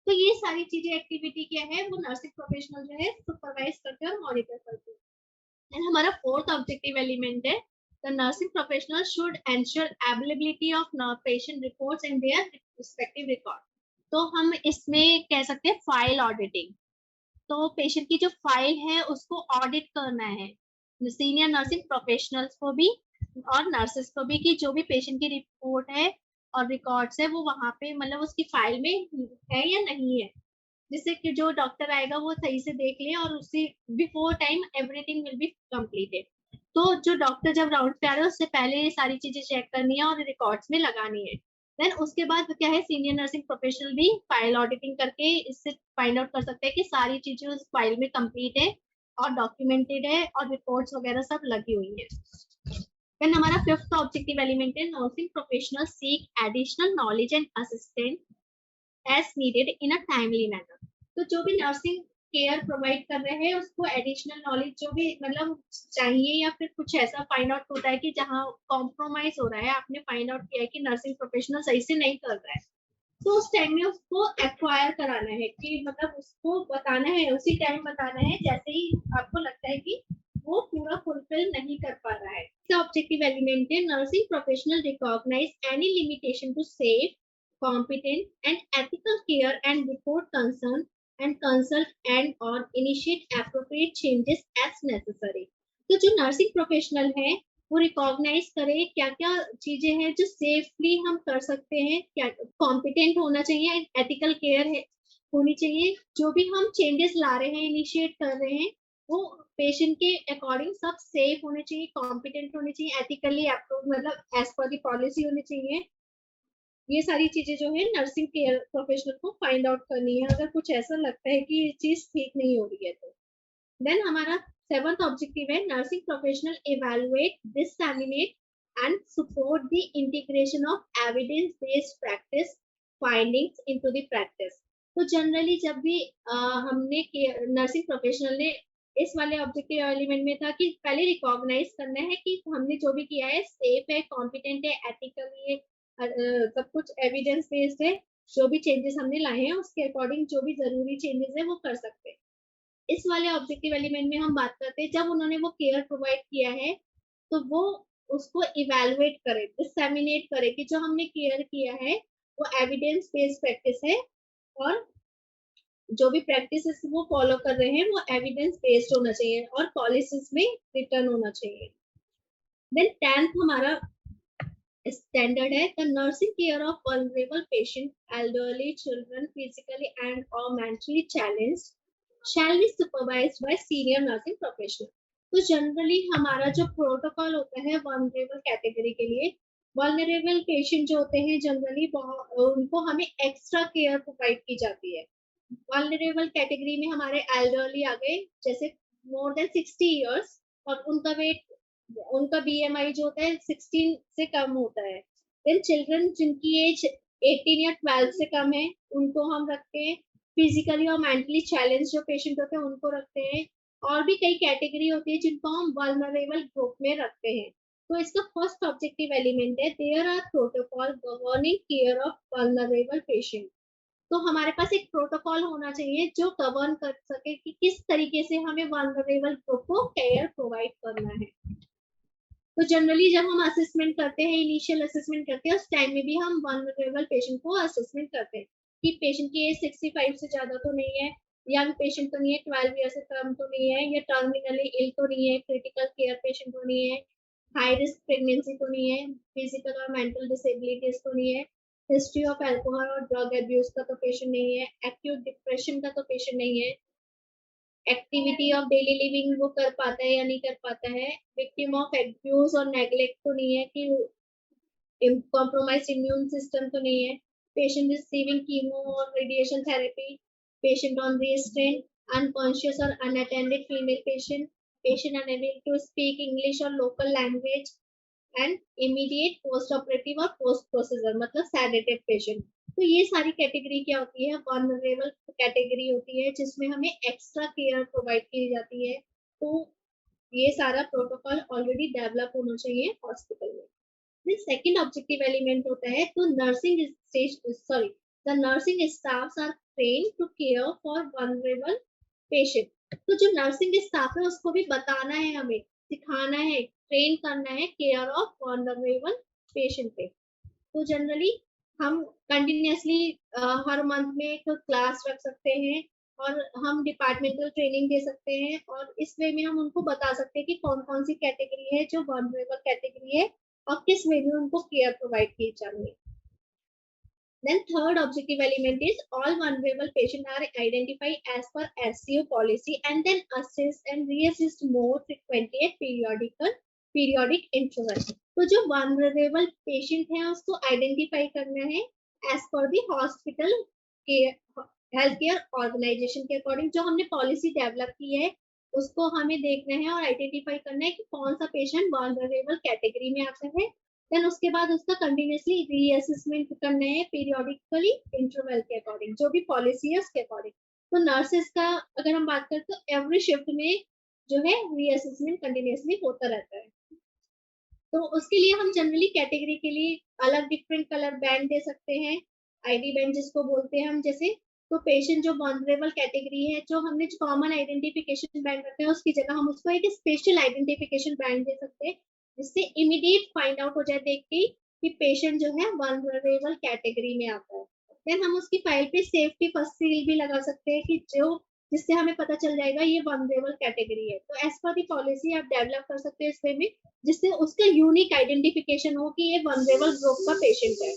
तो ये सारी चीजें एक्टिविटी क्या है, वो नर्सिंग प्रोफेशनल जो है सुपरवाइज करते हैं और मॉनिटर करते हैं। एंड हमारा फोर्थ ऑब्जेक्टिव एलिमेंट है, the nursing professional should ensure availability of patient reports and their respective record। तो हम इसमें कह सकते हैं फाइल ऑडिटिंग। तो पेशेंट की जो फाइल है उसको ऑडिट करना है सीनियर नर्सिंग प्रोफेशनल्स को भी और नर्सेस को भी, कि जो भी पेशेंट की रिपोर्ट है और रिकॉर्ड्स है वो वहां पे मतलब उसकी फाइल में है या नहीं है, जिससे कि जो डॉक्टर आएगा वो सही से देख ले और उसी before time everything will be completed. तो जो डॉक्टर जब राउंड पे आ रहे हैं उससे पहले ये सारी चीजें चेक करनी है और रिकॉर्ड्स में लगानी है। देन उसके बाद क्या है, सीनियर नर्सिंग प्रोफेशनल भी फाइल ऑडिटिंग करके इससे फाइंड आउट कर सकते हैं कि सारी चीजें उस फाइल में कंप्लीट है और डॉक्यूमेंटेड है और रिपोर्ट्स वगैरह सब लगी हुई है। देन हमारा फिफ्थ ऑब्जेक्टिव एलिमेंट है, nursing professional seek additional knowledge and assistant as needed in a timely manner. तो जो भी नर्सिंग केयर प्रोवाइड कर रहे हैं उसको एडिशनल नॉलेज जो भी मतलब चाहिए, या फिर कुछ ऐसा फाइंड आउट होता है कि जहाँ कॉम्प्रोमाइज हो रहा है, आपने फाइंड आउट किया है कि नर्सिंग प्रोफेशनल सही से नहीं कर रहा है, तो उस टाइम में उसको एक्वायर कराना है, कि मतलब उसको बताना है, उसी टाइम बताना है जैसे ही आपको लगता है कि वो पूरा फुलफिल नहीं कर पा रहा है। ऑब्जेक्टिव एलिमेंट है, nursing professional recognise any limitation to safe competent and ethical care and report concern and consult and or initiate appropriate changes as necessary। तो जो नर्सिंग प्रोफेशनल है वो रिकॉग्नाइज करे क्या क्या चीजें हैं जो सेफली हम कर सकते हैं, क्या कॉम्पिटेंट होना चाहिए, एथिकल केयर है होनी चाहिए, जो भी हम चेंजेस ला रहे हैं, इनिशिएट कर रहे हैं, वो पेशेंट के अकॉर्डिंग सब सेफ होने चाहिए, कॉम्पिटेंट होने चाहिए, एथिकली अप्रूव मतलब एज पर द पॉलिसी होनी चाहिए। ये सारी चीजें जो है नर्सिंग केयर प्रोफेशनल को फाइंड आउट करनी है अगर कुछ ऐसा लगता है कि ये चीज ठीक नहीं हो रही है तो। देन हमारा सेवंथ ऑब्जेक्टिव है, nursing professional evaluate disseminate and support the integration of evidence based practice findings into the practice. तो जनरली जब भी हमने नर्सिंग प्रोफेशनल ने इस वाले ऑब्जेक्टिव एलिमेंट में था कि पहले रिकॉग्नाइज करना है कि हमने जो भी किया है सेफ है, कॉम्पिटेंट है, एथिकल है, सब कुछ एविडेंस बेस्ड है, जो भी चेंजेस हमने लाए हैं उसके अकॉर्डिंग जो भी जरूरी चेंजेस है वो कर सकते हैं। इस वाले ऑब्जेक्टिव एलिमेंट में हम बात करते हैं जब उन्होंने वो केयर प्रोवाइड किया है तो वो उसको इवेलुएट करे, डिससेमिनेट करे कि जो हमने केयर किया है वो एविडेंस बेस्ड प्रैक्टिस है और जो भी प्रैक्टिसेस वो फॉलो कर रहे हैं वो एविडेंस बेस्ड होना चाहिए और पॉलिसीज में रिटर्न होना चाहिए। देन 10th हमारा स्टैंडर्ड है, the nursing care of vulnerable patient, elderly children, physically and और mentally challenged shall be supervised by senior nursing professional. तो जनरली हमारा जो प्रोटोकॉल होता है वल्नरेबल कैटेगरी के लिए, वल्नरेबल पेशेंट जो होते हैं जनरली उनको हमें एक्स्ट्रा केयर प्रोवाइड की जाती है। वल्नरेबल कैटेगरी में हमारे एल्डरली आ गए, जैसे मोर देन 60 इयर्स और उनका वेट, उनका बीएमआई जो होता है 16 से कम होता है। देन चिल्ड्रन जिनकी एज 18 या 12 से कम है उनको हम रखते हैं। फिजिकली और मेंटली चैलेंज जो पेशेंट होते हैं उनको रखते हैं। और भी कई कैटेगरी होती है जिनको हम वल्नरेबल ग्रुप में रखते हैं। तो इसका फर्स्ट ऑब्जेक्टिव एलिमेंट है, there are protocol governing care of vulnerable patient. तो हमारे पास एक प्रोटोकॉल होना चाहिए जो गवर्न कर सके कि किस तरीके से हमें वल्नरेबल ग्रुप को केयर प्रोवाइड करना है। तो जनरली जब हम असेसमेंट करते हैं, इनिशियल असेसमेंट करते हैं, उस टाइम में भी हम वल्नरेबल पेशेंट को असेसमेंट करते हैं कि पेशेंट की एज 65 से ज्यादा तो नहीं है, यंग पेशेंट तो नहीं है, 12 ईयर से कम तो नहीं है, या टर्मिनली इल तो नहीं है, क्रिटिकल केयर पेशेंट तो नहीं है, हाई रिस्क प्रेगनेंसी तो नहीं है, फिजिकल और मेंटल डिसेबिलिटीज तो नहीं है, हिस्ट्री ऑफ अल्कोहल और ड्रग एब्यूज का तो पेशेंट नहीं है, एक्यूट डिप्रेशन का तो पेशेंट नहीं है, एक्टिविटी ऑफ डेली लिविंग वो कर पाता है या नहीं कर पाता है, विक्टिम ऑफ एब्यूज और नेग्लेक्ट तो नहीं है, कि कॉम्प्रोमाइज इम्यून सिस्टम तो नहीं है, पेशेंट रिसीविंग कीमो और radiation therapy, patient on restraint, unconscious और unattended female patient, patient unable to speak English और local language and immediate post operative और पोस्ट प्रोसीजर मतलब सेडेटेड पेशेंट। तो ये सारी कैटेगरी क्या होती है, वल्नरेबल कैटेगरी होती है जिसमें हमें एक्स्ट्रा केयर प्रोवाइड की जाती है। तो ये सारा प्रोटोकॉल ऑलरेडी डेवलप होना चाहिए हॉस्पिटल में। फिर सेकंड ऑब्जेक्टिव एलिमेंट होता है, तो the nursing staffs are trained to care for vulnerable patient. तो जो नर्सिंग स्टाफ है उसको भी बताना है, हमें सिखाना है, ट्रेन करना है केयर ऑफ वल्नरेबल पेशेंट पे। तो जनरली हम कंटिन्यूसली हर मंथ में एक क्लास रख सकते हैं और हम डिपार्टमेंटल ट्रेनिंग दे सकते हैं और इस वे में हम उनको बता सकते हैं कि कौन कौन सी कैटेगरी है जो वल्नरेबल कैटेगरी है और किस वे में उनको केयर प्रोवाइड की जानी है। Then third objective element is all vulnerable patients are identified as per SCO policy and then assessed and reassessed more frequently at periodic intervals। तो जो वनरेबल पेशेंट है उसको आइडेंटिफाई करना है as per the hospital health care organisation के according. जो हमने policy develop की है उसको हमें देखना है और आइडेंटिफाई करना है कि कौन सा पेशेंट वनरेबल कैटेगरी में आता है। देन उसके बाद उसका कंटिन्यूसली रीअसेसमेंट करना है पीरियोडिकली इंटरवल के अकॉर्डिंग, जो भी पॉलिसी है उसके अकॉर्डिंग। तो नर्सेस का अगर हम बात करें तो एवरी शिफ्ट में जो है रीअसेसमेंट कंटिन्यूसली होता रहता है। तो उसके लिए हम जनरली कैटेगरी के लिए अलग डिफरेंट कलर बैंड दे सकते हैं, आईडी बैंड जिसको बोलते हैं हम। जैसे तो पेशेंट जो वनरेबल कैटेगरी है, जो हमने कॉमन आइडेंटिफिकेशन बैंड रखते हैं उसकी जगह हम उसको एक स्पेशल आइडेंटिफिकेशन बैंड दे सकते हैं, जिससे इमीडिएट फाइंड आउट हो जाए देख के कि पेशेंट जो है वनरेबल कैटेगरी में आता है। देन हम उसकी फाइल पे सेफ्टी फर्स्ट सील भी लगा सकते हैं कि जो जिससे हमें पता चल जाएगा ये वनरेबल कैटेगरी है। तो एज पर दी पॉलिसी आप डेवलप कर सकते हैं इस वे में, जिससे उसका यूनिक आइडेंटिफिकेशन हो कि ये वनरेबल ग्रुप का पेशेंट है।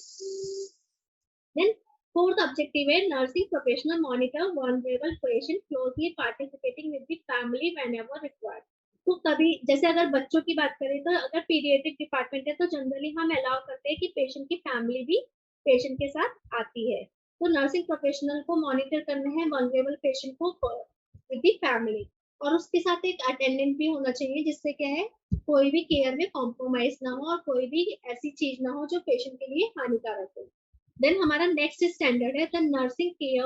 देन फोर्थ ऑब्जेक्टिव है nursing professional monitor vulnerable patient closely participating with the family whenever required. तो कभी जैसे अगर बच्चों की बात करें तो अगर पीडियाट्रिक डिपार्टमेंट है तो जनरली हम अलाउ करते हैं कि पेशेंट की फैमिली भी पेशेंट के साथ आती है। तो नर्सिंग प्रोफेशनल को मॉनिटर करना है वनरेबल पेशेंट को विद द फैमिली, और उसके साथ एक अटेंडेंट भी होना चाहिए, जिससे क्या है कोई भी केयर में कॉम्प्रोमाइज ना हो और कोई भी ऐसी चीज ना हो जो पेशेंट के लिए हानिकारक हो। देन हमारा नेक्स्ट स्टैंडर्ड है the nursing care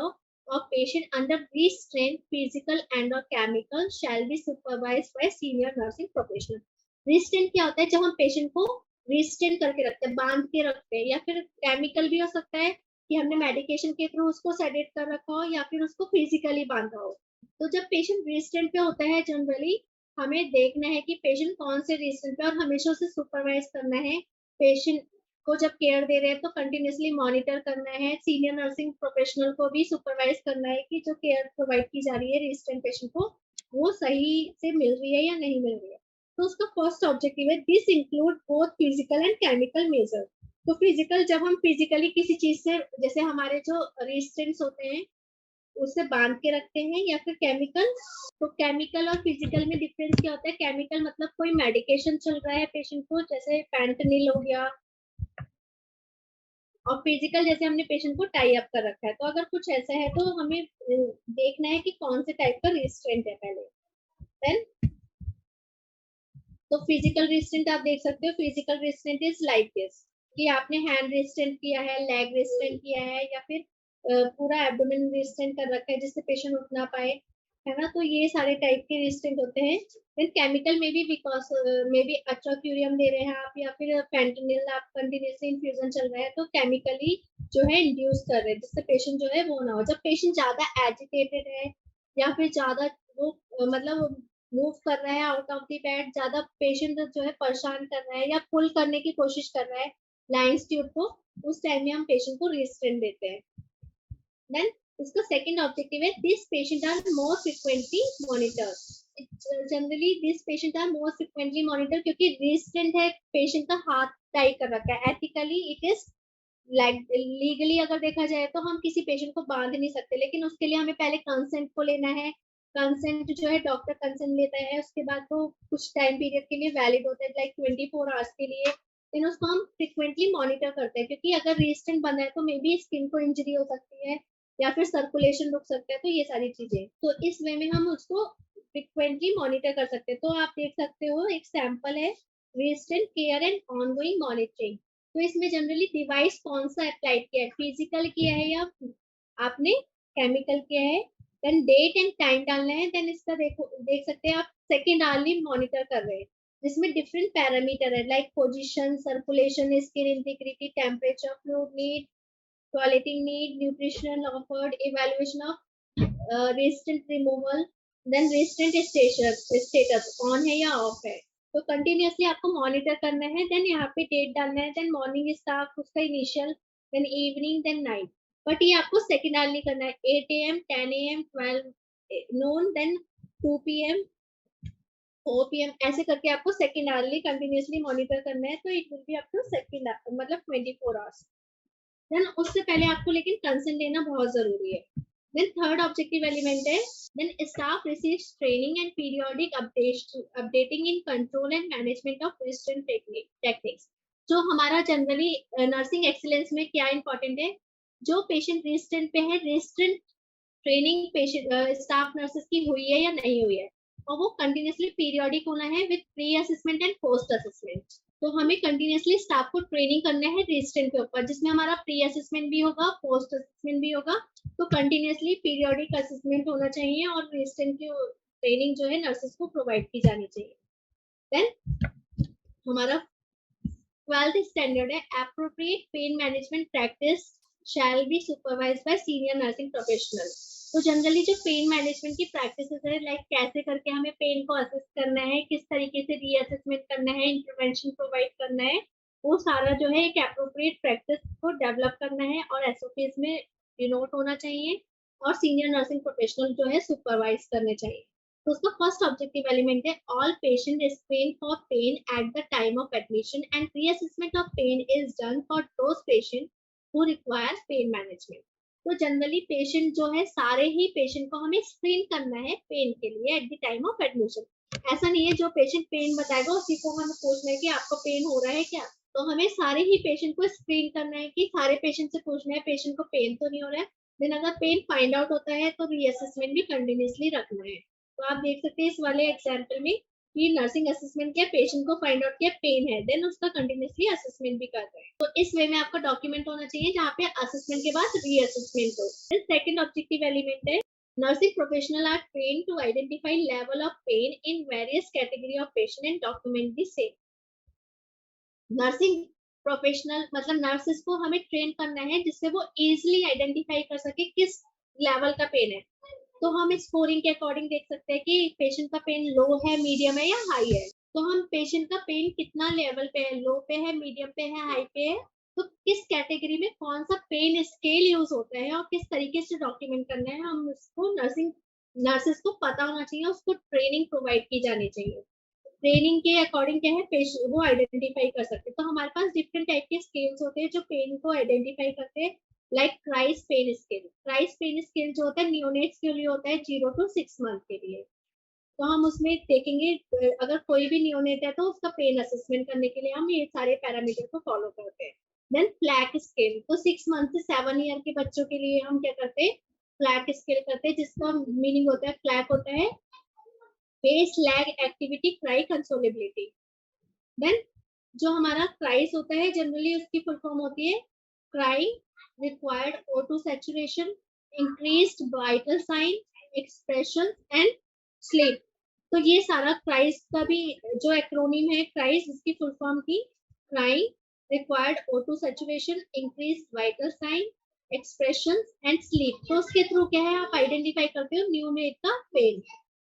of patient under restraint physical and और chemical shall be supervised by senior nursing professional. Restraint क्या होता है? जब हम पेशेंट को रिस्ट्रेंट करके रखते हैं, बांध के रखते हैं, या फिर केमिकल भी हो सकता है कि हमने मेडिकेशन के थ्रू उसको सेडेट कर रखा हो या फिर उसको फिजिकली बांधा हो। तो जब पेशेंट रिस्ट्रेंट पे होता है जनरली हमें देखना है कि पेशेंट कौन से रिस्ट्रेंट पे, और हमेशा उसे सुपरवाइज करना है। पेशेंट को जब केयर दे रहे हैं तो कंटिन्यूसली मॉनिटर करना है। सीनियर नर्सिंग प्रोफेशनल को भी सुपरवाइज करना है कि जो केयर प्रोवाइड की जा रही है रिस्ट्रेंट पेशेंट को वो सही से मिल रही है या नहीं मिल रही है। तो उसका फर्स्ट ऑब्जेक्टिव है this include both physical and chemical measure. तो फिजिकल, जब हम फिजिकली किसी चीज से, जैसे हमारे जो रिस्ट्रेंट्स होते हैं उसे बांध के रखते हैं, या फिर केमिकल। तो केमिकल और फिजिकल में डिफरेंस क्या होता है? केमिकल मतलब कोई मेडिकेशन चल रहा है पेशेंट को, जैसे पेंटनिल हो गया, और फिजिकल जैसे हमने पेशेंट को टाई अप कर रखा है। तो अगर कुछ ऐसा है तो हमें देखना है कि कौन से टाइप का रिस्ट्रेंट है पहले। देन तो फिजिकल रिस्ट्रेंट आप देख सकते हो, physical restraint is like this कि आपने हैंड रिस्ट्रेंट किया है, लेग रिस्ट्रेंट किया है, या फिर पूरा एब्डोमेन रिस्ट्रेंट कर रखा है जिससे पेशेंट उठ ना पाए, है ना। तो ये सारे टाइप के रिस्ट्रेंट होते हैं। देन केमिकल में भी बिकॉज मे बी अट्रोक्यूरियम दे रहे हैं आप, या फिर फेंटेनिल आप कंटिन्यूसली इन्फ्यूजन चल रहा है, तो केमिकली जो है इंड्यूस कर रहे हैं जिससे पेशेंट जो है वो ना हो। जब पेशेंट ज्यादा एजिटेटेड है या फिर ज्यादा वो मतलब मूव कर रहा है आउट ऑफ द बेड, ज्यादा पेशेंट जो है परेशान कर रहा है या पुल करने की कोशिश कर रहा है लाइंस ट्यूब को, उस टाइम में हम पेशेंट को रिस्ट्रेंट देते हैं। देन इसका सेकंड ऑब्जेक्टिव है this patient are more frequently monitored. Generally this patient are more frequently monitor, क्योंकि रिस्ट्रेंट है, पेशेंट का हाथ टाई कर रखा है। Ethically it is like legally अगर देखा जाए तो हम किसी पेशेंट को बांध नहीं सकते, लेकिन उसके लिए हमें पहले कंसेंट को लेना है। कंसेंट जो है डॉक्टर कंसेंट लेता है, उसके बाद वो कुछ टाइम पीरियड के लिए वैलिड होता है, लाइक 24 आवर्स के लिए। फिर उसको हम फ्रिक्वेंटली मॉनिटर करते हैं, क्योंकि अगर रिस्टेंट बना है तो मे बी स्किन को इंजरी हो सकती है या फिर सर्कुलेशन रुक सकता है। तो ये सारी चीजें, तो इस वे में हम उसको फ्रिक्वेंटली मॉनिटर कर सकते हैं। तो आप देख सकते हो एक सैंपल है रिस्टेंट केयर एंड ऑनगोइंग मॉनिटरिंग। तो इसमें जनरली डिवाइस कौन सा अप्लाइड किया है, फिजिकल किया है या आपने केमिकल किया है। देन डेट एंड टाइम डालना है। देन इसका देखो देख सकते हैं आप सेकेंड आवरली मॉनिटर कर रहे हैं, जिसमें डिफरेंट पैरामीटर है like position, circulation, skin integrity, temperature, fluid need, toileting need, nutrition offered, evaluation of restraint removal, then restraint status on है या ऑफ है। तो कंटिन्यूअसली आपको मॉनिटर करना है। देन यहाँ पे डेट डालना है। देन मॉर्निंग स्टाफ उसका initial, then evening, then night. But ये आपको सेकेंड आवरली करना है, 8 AM, 10 AM, 12 noon, then 2 PM, 4 PM, ऐसे करके आपको सेकेंड आवरली कंटिन्यूअसली मॉनिटर करना है। तो it will be up to second मतलब 24 आवर्स। देन उससे पहले आपको लेकिन कंसेंट लेना बहुत जरूरी है। देन थर्ड ऑब्जेक्टिव एलिमेंट है then staff receives training and periodic updating in control and management of resistant techniques. जो हमारा जनरली नर्सिंग एक्सीलेंस में क्या इंपॉर्टेंट है, जो पेशेंट रेजिस्टेंट पे है, resistant training patient staff nurses की हुई है या नहीं हुई है, और वो कंटिन्यूसली पीरियोडिक होना है with pre assessment and post assessment. तो हमें कंटिन्यूसली स्टाफ को ट्रेनिंग करना है रेजिस्टेंट के ऊपर, जिसमें हमारा प्री असेसमेंट भी होगा, पोस्ट असेसमेंट भी होगा। तो कंटिन्यूसली पीरियोडिक असेसमेंट होना चाहिए और रेजिस्टेंट की ट्रेनिंग जो है नर्सेस को प्रोवाइड की जानी चाहिए। देन हमारा 12th स्टैंडर्ड है appropriate pain management practice shell be supervised by senior nursing professional. तो जनरली जो पेन मैनेजमेंट की प्रैक्टिसेस है, लाइक कैसे करके हमें पेन को असेस करना है, किस तरीके से रीअसेसमेंट करना है, इंटरवेंशन प्रोवाइड करना है, वो सारा जो है एक एप्रोप्रिएट प्रैक्टिस को डेवलप करना है और एसओपीज में डिनोट होना चाहिए और सीनियर नर्सिंग प्रोफेशनल जो है सुपरवाइज करने चाहिए। तो उसका फर्स्ट ऑब्जेक्टिव एलिमेंट है all patient is train for pain at the time of admission and reassessment of pain is done for those patient who require pain management. तो generally patient जो है, सारे ही पेशेंट को हमें स्क्रीन करना है pen के लिए eight the time of admission. ऐसा नहीं है जो पेशेंट पेन बताएगा उसी को हमें पूछना है कि आपको पेन हो रहा है क्या। तो हमें सारे ही पेशेंट को स्क्रीन करना है कि सारे पेशेंट से पूछना है पेशेंट को पेन तो नहीं हो रहा है। देन अगर पेन फाइंड आउट होता है तो रीअसेसमेंट भी कंटिन्यूसली रखना है। तो आप देख सकते हैं इस वाले एग्जाम्पल में कि नर्सिंग असेसमेंट किया, पेशेंट को फाइंड आउट किया पेन है, देन उसका कंटिन्यूसली असेसमेंट भी कर रहे हैं। तो इस वे में आपका डॉक्यूमेंट होना चाहिए जहाँ पे असेसमेंट के बाद रीअसेसमेंट हो। सेकंड ऑब्जेक्टिव एलिमेंट है nursing professional are trained to identify level of pain in various category of patient and document the same। Nursing professional मतलब नर्सेस को हमें ट्रेन करना है जिससे वो इजीली आइडेंटिफाई कर सके किस लेवल का पेन है। तो हम स्कोरिंग के अकॉर्डिंग देख सकते हैं कि पेशेंट का पेन लो है, मीडियम है या हाई है। तो हम पेशेंट का पेन कितना लेवल पे है, लो पे है, मीडियम पे है, हाई पे है, तो किस कैटेगरी में कौन सा पेन स्केल यूज होता है और किस तरीके से डॉक्यूमेंट करना है, हम उसको नर्सेस को पता होना चाहिए, उसको ट्रेनिंग प्रोवाइड की जानी चाहिए। ट्रेनिंग के अकॉर्डिंग क्या है पेशेंट वो आइडेंटिफाई कर सकते हैं। तो हमारे पास डिफरेंट टाइप के स्केल्स होते हैं जो पेन को आइडेंटिफाई करते हैं, like CRIES pain scale. CRIES pain scale जो होता है नियोनेट्स के लिए होता है 0 to 6 मंथ के लिए। तो हम उसमें देखेंगे अगर कोई भी नियोनेट है तो उसका पेन असेसमेंट करने के लिए हम ये सारे पैरामीटर को फॉलो करते हैं। देन फ्लैग स्केल, तो 6 मंथ से 7 ईयर के बच्चों के लिए हम क्या करते हैं, फ्लैग स्केल करते हैं, जिसका मीनिंग होता है फ्लैग होता है face leg activity cry consolability. Then जो हमारा क्राइस होता है जनरली उसकी फुल फॉर्म होती है cry required O2 saturation, increased vital sign, expression and sleep. तो ये सारा क्राइस का भी जो एक्रोनिम है क्राइस, इसकी फुल फॉर्म की cry required O2 saturation, increased vital sign, expression and sleep. तो उसके थ्रू क्या है आप आइडेंटिफाई करते हो न्यूनेट का पेन।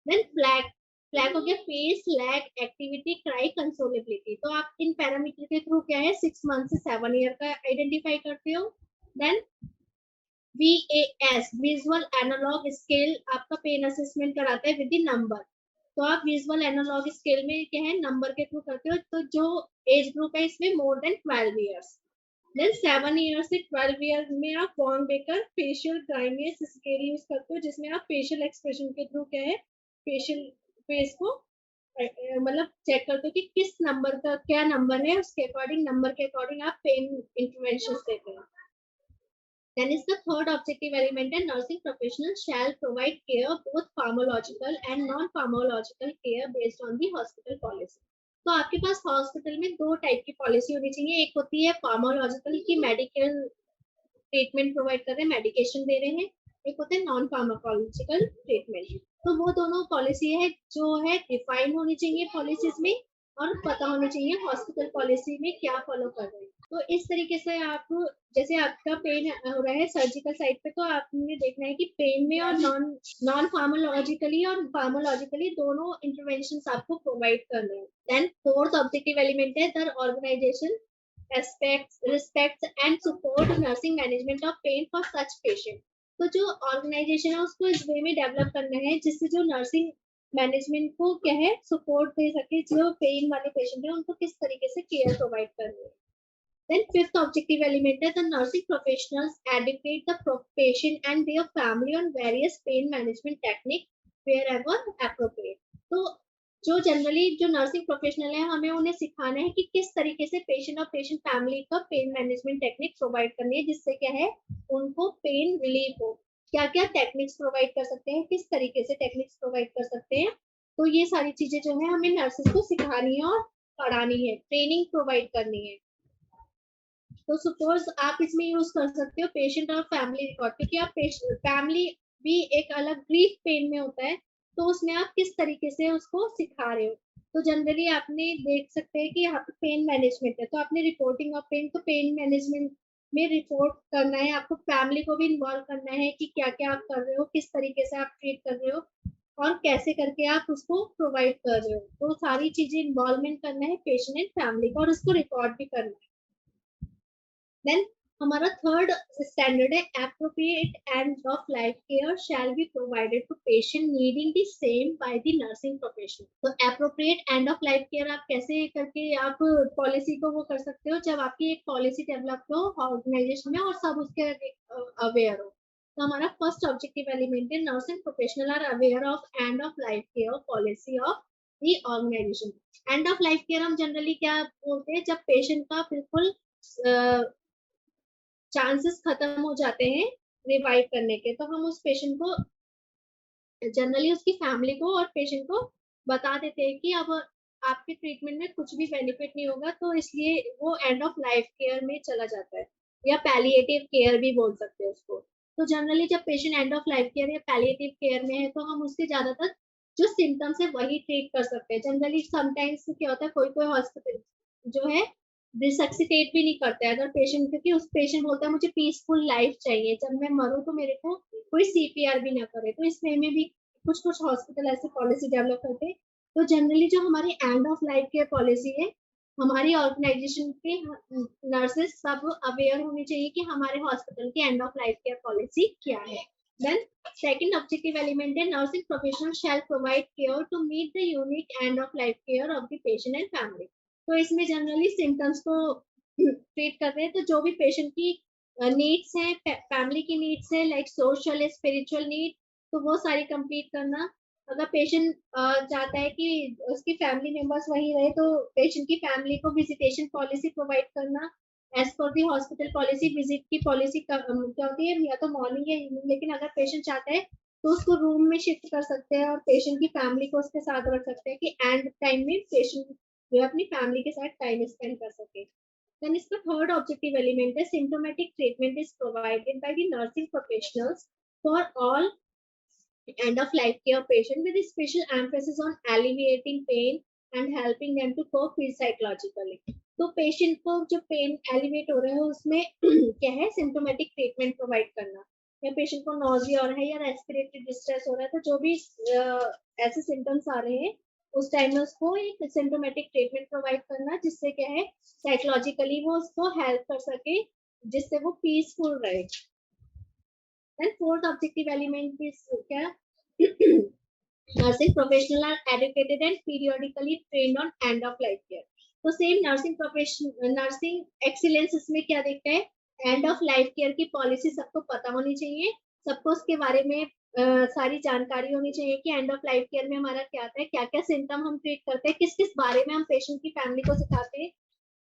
देन फ्लैग, फ्लैग हो गया फेस लैग एक्टिविटी क्राई कंसोलेबिलिटी। तो आप इन पैरामीटर के थ्रू क्या है 6 मंथ से 7 ईयर का आइडेंटिफाई करते हो। Then VAS visual analog scale आपका पेन असेसमेंट कराता है विद द नंबर। तो आप विजुअल एनालॉग स्केल में क्या है नंबर के थ्रू करते हो। तो जो एज ग्रुप है इसमें more than 12 years. Then 7 year से 12 ईयर में आप Wong Baker facial grimace scale use करते हो, जिसमें आप फेशियल एक्सप्रेशन के थ्रू क्या है फेशियल फेस को मतलब चेक करते हो कि किस नंबर का क्या नंबर है, उसके अकॉर्डिंग नंबर के अकॉर्डिंग आप पेन इंटरवेंशन देते हो। Then is the third objective element and nursing professionals shall provide care both pharmacological and non-pharmacological care based on the hospital policy। तो आपके पास हॉस्पिटल में दो टाइप की पॉलिसी होनी चाहिए। एक होती है फार्माकोलॉजिकल की मेडिकल ट्रीटमेंट प्रोवाइड कर रहे हैं, मेडिकेशन दे रहे हैं। एक होता है नॉन फार्माकोलॉजिकल ट्रीटमेंट। तो वो दोनों पॉलिसी है जो है डिफाइन होनी चाहिए पॉलिसीज में और पता होनी चाहिए हॉस्पिटल पॉलिसी में क्या फॉलो कर रहे हैं। तो इस तरीके से आप जैसे आपका पेन हो रहा है सर्जिकल साइड पे, तो आपने देखना है कि पेन में और नॉन फार्माकोलॉजिकली और फार्माकोलॉजिकली दोनों इंटरवेंशन आपको प्रोवाइड करने हैं। देन फोर्थ ऑब्जेक्टिव एलिमेंट है the organisation respects and support nursing management of pain for such patient। तो जो ऑर्गेनाइजेशन है उसको इस वे में डेवलप करना है जिससे जो नर्सिंग मैनेजमेंट को क्या है सपोर्ट दे सके, जो पेन वाले पेशेंट है उनको किस तरीके से केयर प्रोवाइड करनी है। Then fifth objective element is the nursing professionals educate the patient and their family on various pain management technique wherever appropriate. तो जो जनरली जो नर्सिंग प्रोफेशनल है हमें उन्हें सिखाना है कि किस तरीके से पेशेंट और पेशेंट फैमिली का पेन मैनेजमेंट टेक्निक प्रोवाइड करनी है जिससे क्या है उनको पेन रिलीफ हो. क्या क्या टेक्निक्स प्रोवाइड कर सकते हैं, किस तरीके से टेक्निक्स प्रोवाइड कर सकते हैं. तो ये सारी चीजें जो है हमें नर्सेस को सिखानी है और पढ़ानी है, ट्रेनिंग प्रोवाइड करनी है. तो सपोज आप इसमें यूज कर सकते हो पेशेंट और फैमिली रिकॉर्ड, क्योंकि आप फैमिली भी एक अलग ग्रीफ पेन में होता है, तो उसमें आप किस तरीके से उसको सिखा रहे हो. तो जनरली आपने देख सकते हैं कि यहाँ पे पेन मैनेजमेंट है, तो आपने रिपोर्टिंग ऑफ पेन, तो पेन मैनेजमेंट में रिपोर्ट करना है, आपको फैमिली को भी इन्वॉल्व करना है कि क्या क्या आप कर रहे हो, किस तरीके से आप ट्रीट कर रहे हो और कैसे करके आप उसको प्रोवाइड कर रहे हो. तो सारी चीजें इन्वॉल्वमेंट करना है पेशेंट एंड फैमिली को और उसको रिकॉर्ड भी करना है. देन हमारा थर्ड स्टैंडर्ड है appropriate end of life care shall be provided to patient needing the same by the nursing professional. तो appropriate end of life care आप कैसे करके आप पॉलिसी को वो कर सकते हो जब आपकी एक पॉलिसी डेवलप हो ऑर्गेनाइजेशन में और सब उसके अवेयर हो. तो हमारा फर्स्ट ऑब्जेक्टिव एलिमेंट है nursing professional are aware of end of life care policy of the organisation. End of life care हम जनरली क्या बोलते हैं, जब पेशेंट का बिल्कुल चांसेस खत्म हो जाते हैं रिवाइव करने के, तो हम उस पेशेंट को जनरली उसकी फैमिली को और पेशेंट को बता देते हैं कि अब आपके ट्रीटमेंट में कुछ भी बेनिफिट नहीं होगा, तो इसलिए वो एंड ऑफ लाइफ केयर में चला जाता है या पैलिएटिव केयर भी बोल सकते हैं उसको. तो जनरली जब patient and of life care या पैलिएटिव केयर में है तो हम उसके ज्यादातर जो सिम्टम्स है वही ट्रीट कर सकते हैं. जनरली समटाइम्स क्या होता है, कोई कोई हॉस्पिटल जो है रिसक्सिटेट भी नहीं करता है अगर पेशेंट, क्योंकि उस पेशेंट बोलता है मुझे पीसफुल लाइफ चाहिए, जब मैं मरूं तो मेरे को कोई सीपीआर भी ना करे. तो इसमें में भी कुछ कुछ हॉस्पिटल ऐसे पॉलिसी डेवलप करते हैं. तो जनरली जो हमारी and of life care policy है, हमारी ऑर्गेनाइजेशन के नर्सेस सब अवेयर होनी चाहिए कि हमारे हॉस्पिटल की end of life care policy क्या है. देन सेकंड ऑब्जेक्टिव एलिमेंट है nursing professional shall provide care to meet the unique end of life care of the patient and family. तो इसमें जनरली सिम्टम्स को ट्रीट कर रहे हैं, तो जो भी पेशेंट की नीड्स हैं, फैमिली की नीड्स है लाइक सोशल स्पिरिचुअल नीड, तो वो सारी कंप्लीट करना. अगर पेशेंट चाहता है कि उसकी फैमिली मेंबर्स वहीं रहे, तो पेशेंट की फैमिली को विजिटेशन पॉलिसी प्रोवाइड करना as per the hospital policy. Visit की पॉलिसी क्या होती है, या तो मॉर्निंग या इवनिंग, लेकिन अगर पेशेंट चाहता है तो उसको रूम में शिफ्ट कर सकते हैं और पेशेंट की फैमिली को उसके साथ रख सकते हैं कि एंड टाइम में पेशेंट जो अपनी फैमिली के साथ टाइम स्पेंड कर सके. देन इसका थर्ड ऑब्जेक्टिव एलिमेंट है symptomatic treatment is provided by the nursing professionals for all end of life care patient with a special emphasis on alleviating pain and helping them to cope with psychologically. तो patient को जो pen elevate हो रहा है उसमें क्या है symptomatic treatment provide करना, या पेशेंट को नॉजिया हो रहा है या रेस्पिरेटरी डिस्ट्रेस हो रहा है, तो जो भी ऐसे सिम्टम्स आ रहे हैं उस टाइम में उसको एक सिम्टोमेटिक ट्रीटमेंट प्रोवाइड करना जिससे क्या है साइकोलॉजिकली वो उसको हेल्प कर सके, जिससे वो पीसफुल रहे. And fourth objective element is क्या nursing professional are educated and periodically trained on end of life care. तो same nursing profession nursing excellence इसमें क्या देखता है, एंड ऑफ लाइफ केयर की पॉलिसी सबको पता होनी चाहिए, सबको उसके बारे में सारी जानकारी होनी चाहिए कि एंड ऑफ लाइफ केयर में हमारा क्या आता है, क्या क्या सिम्टम हम ट्रीट करते हैं, किस किस बारे में हम पेशेंट की फैमिली को सिखाते हैं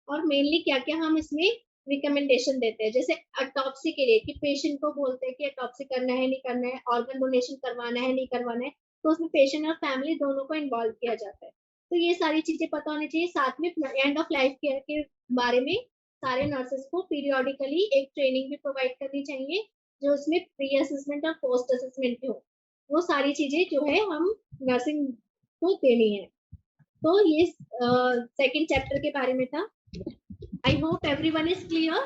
और मेनली क्या क्या हम इसमें रिकमेंडेशन देते हैं. जैसे ऑटोप्सी के लिए कि पेशेंट को बोलते हैं कि ऑटोप्सी करना है नहीं करना है, ऑर्गन डोनेशन करवाना है नहीं करवाना है, तो उसमें पेशेंट और फैमिली दोनों को इन्वॉल्व किया जाता है. तो ये सारी चीजें पता होनी चाहिए. साथ में एंड ऑफ लाइफ केयर के बारे में सारे नर्सेस को पीरियोडिकली एक ट्रेनिंग भी प्रोवाइड करनी चाहिए जो उसमें प्री असेसमेंट और पोस्ट असेसमेंट हो. वो सारी चीजें जो है हम नर्सिंग को देनी है. तो ये सेकंड चैप्टर के बारे में था. I hope everyone is clear.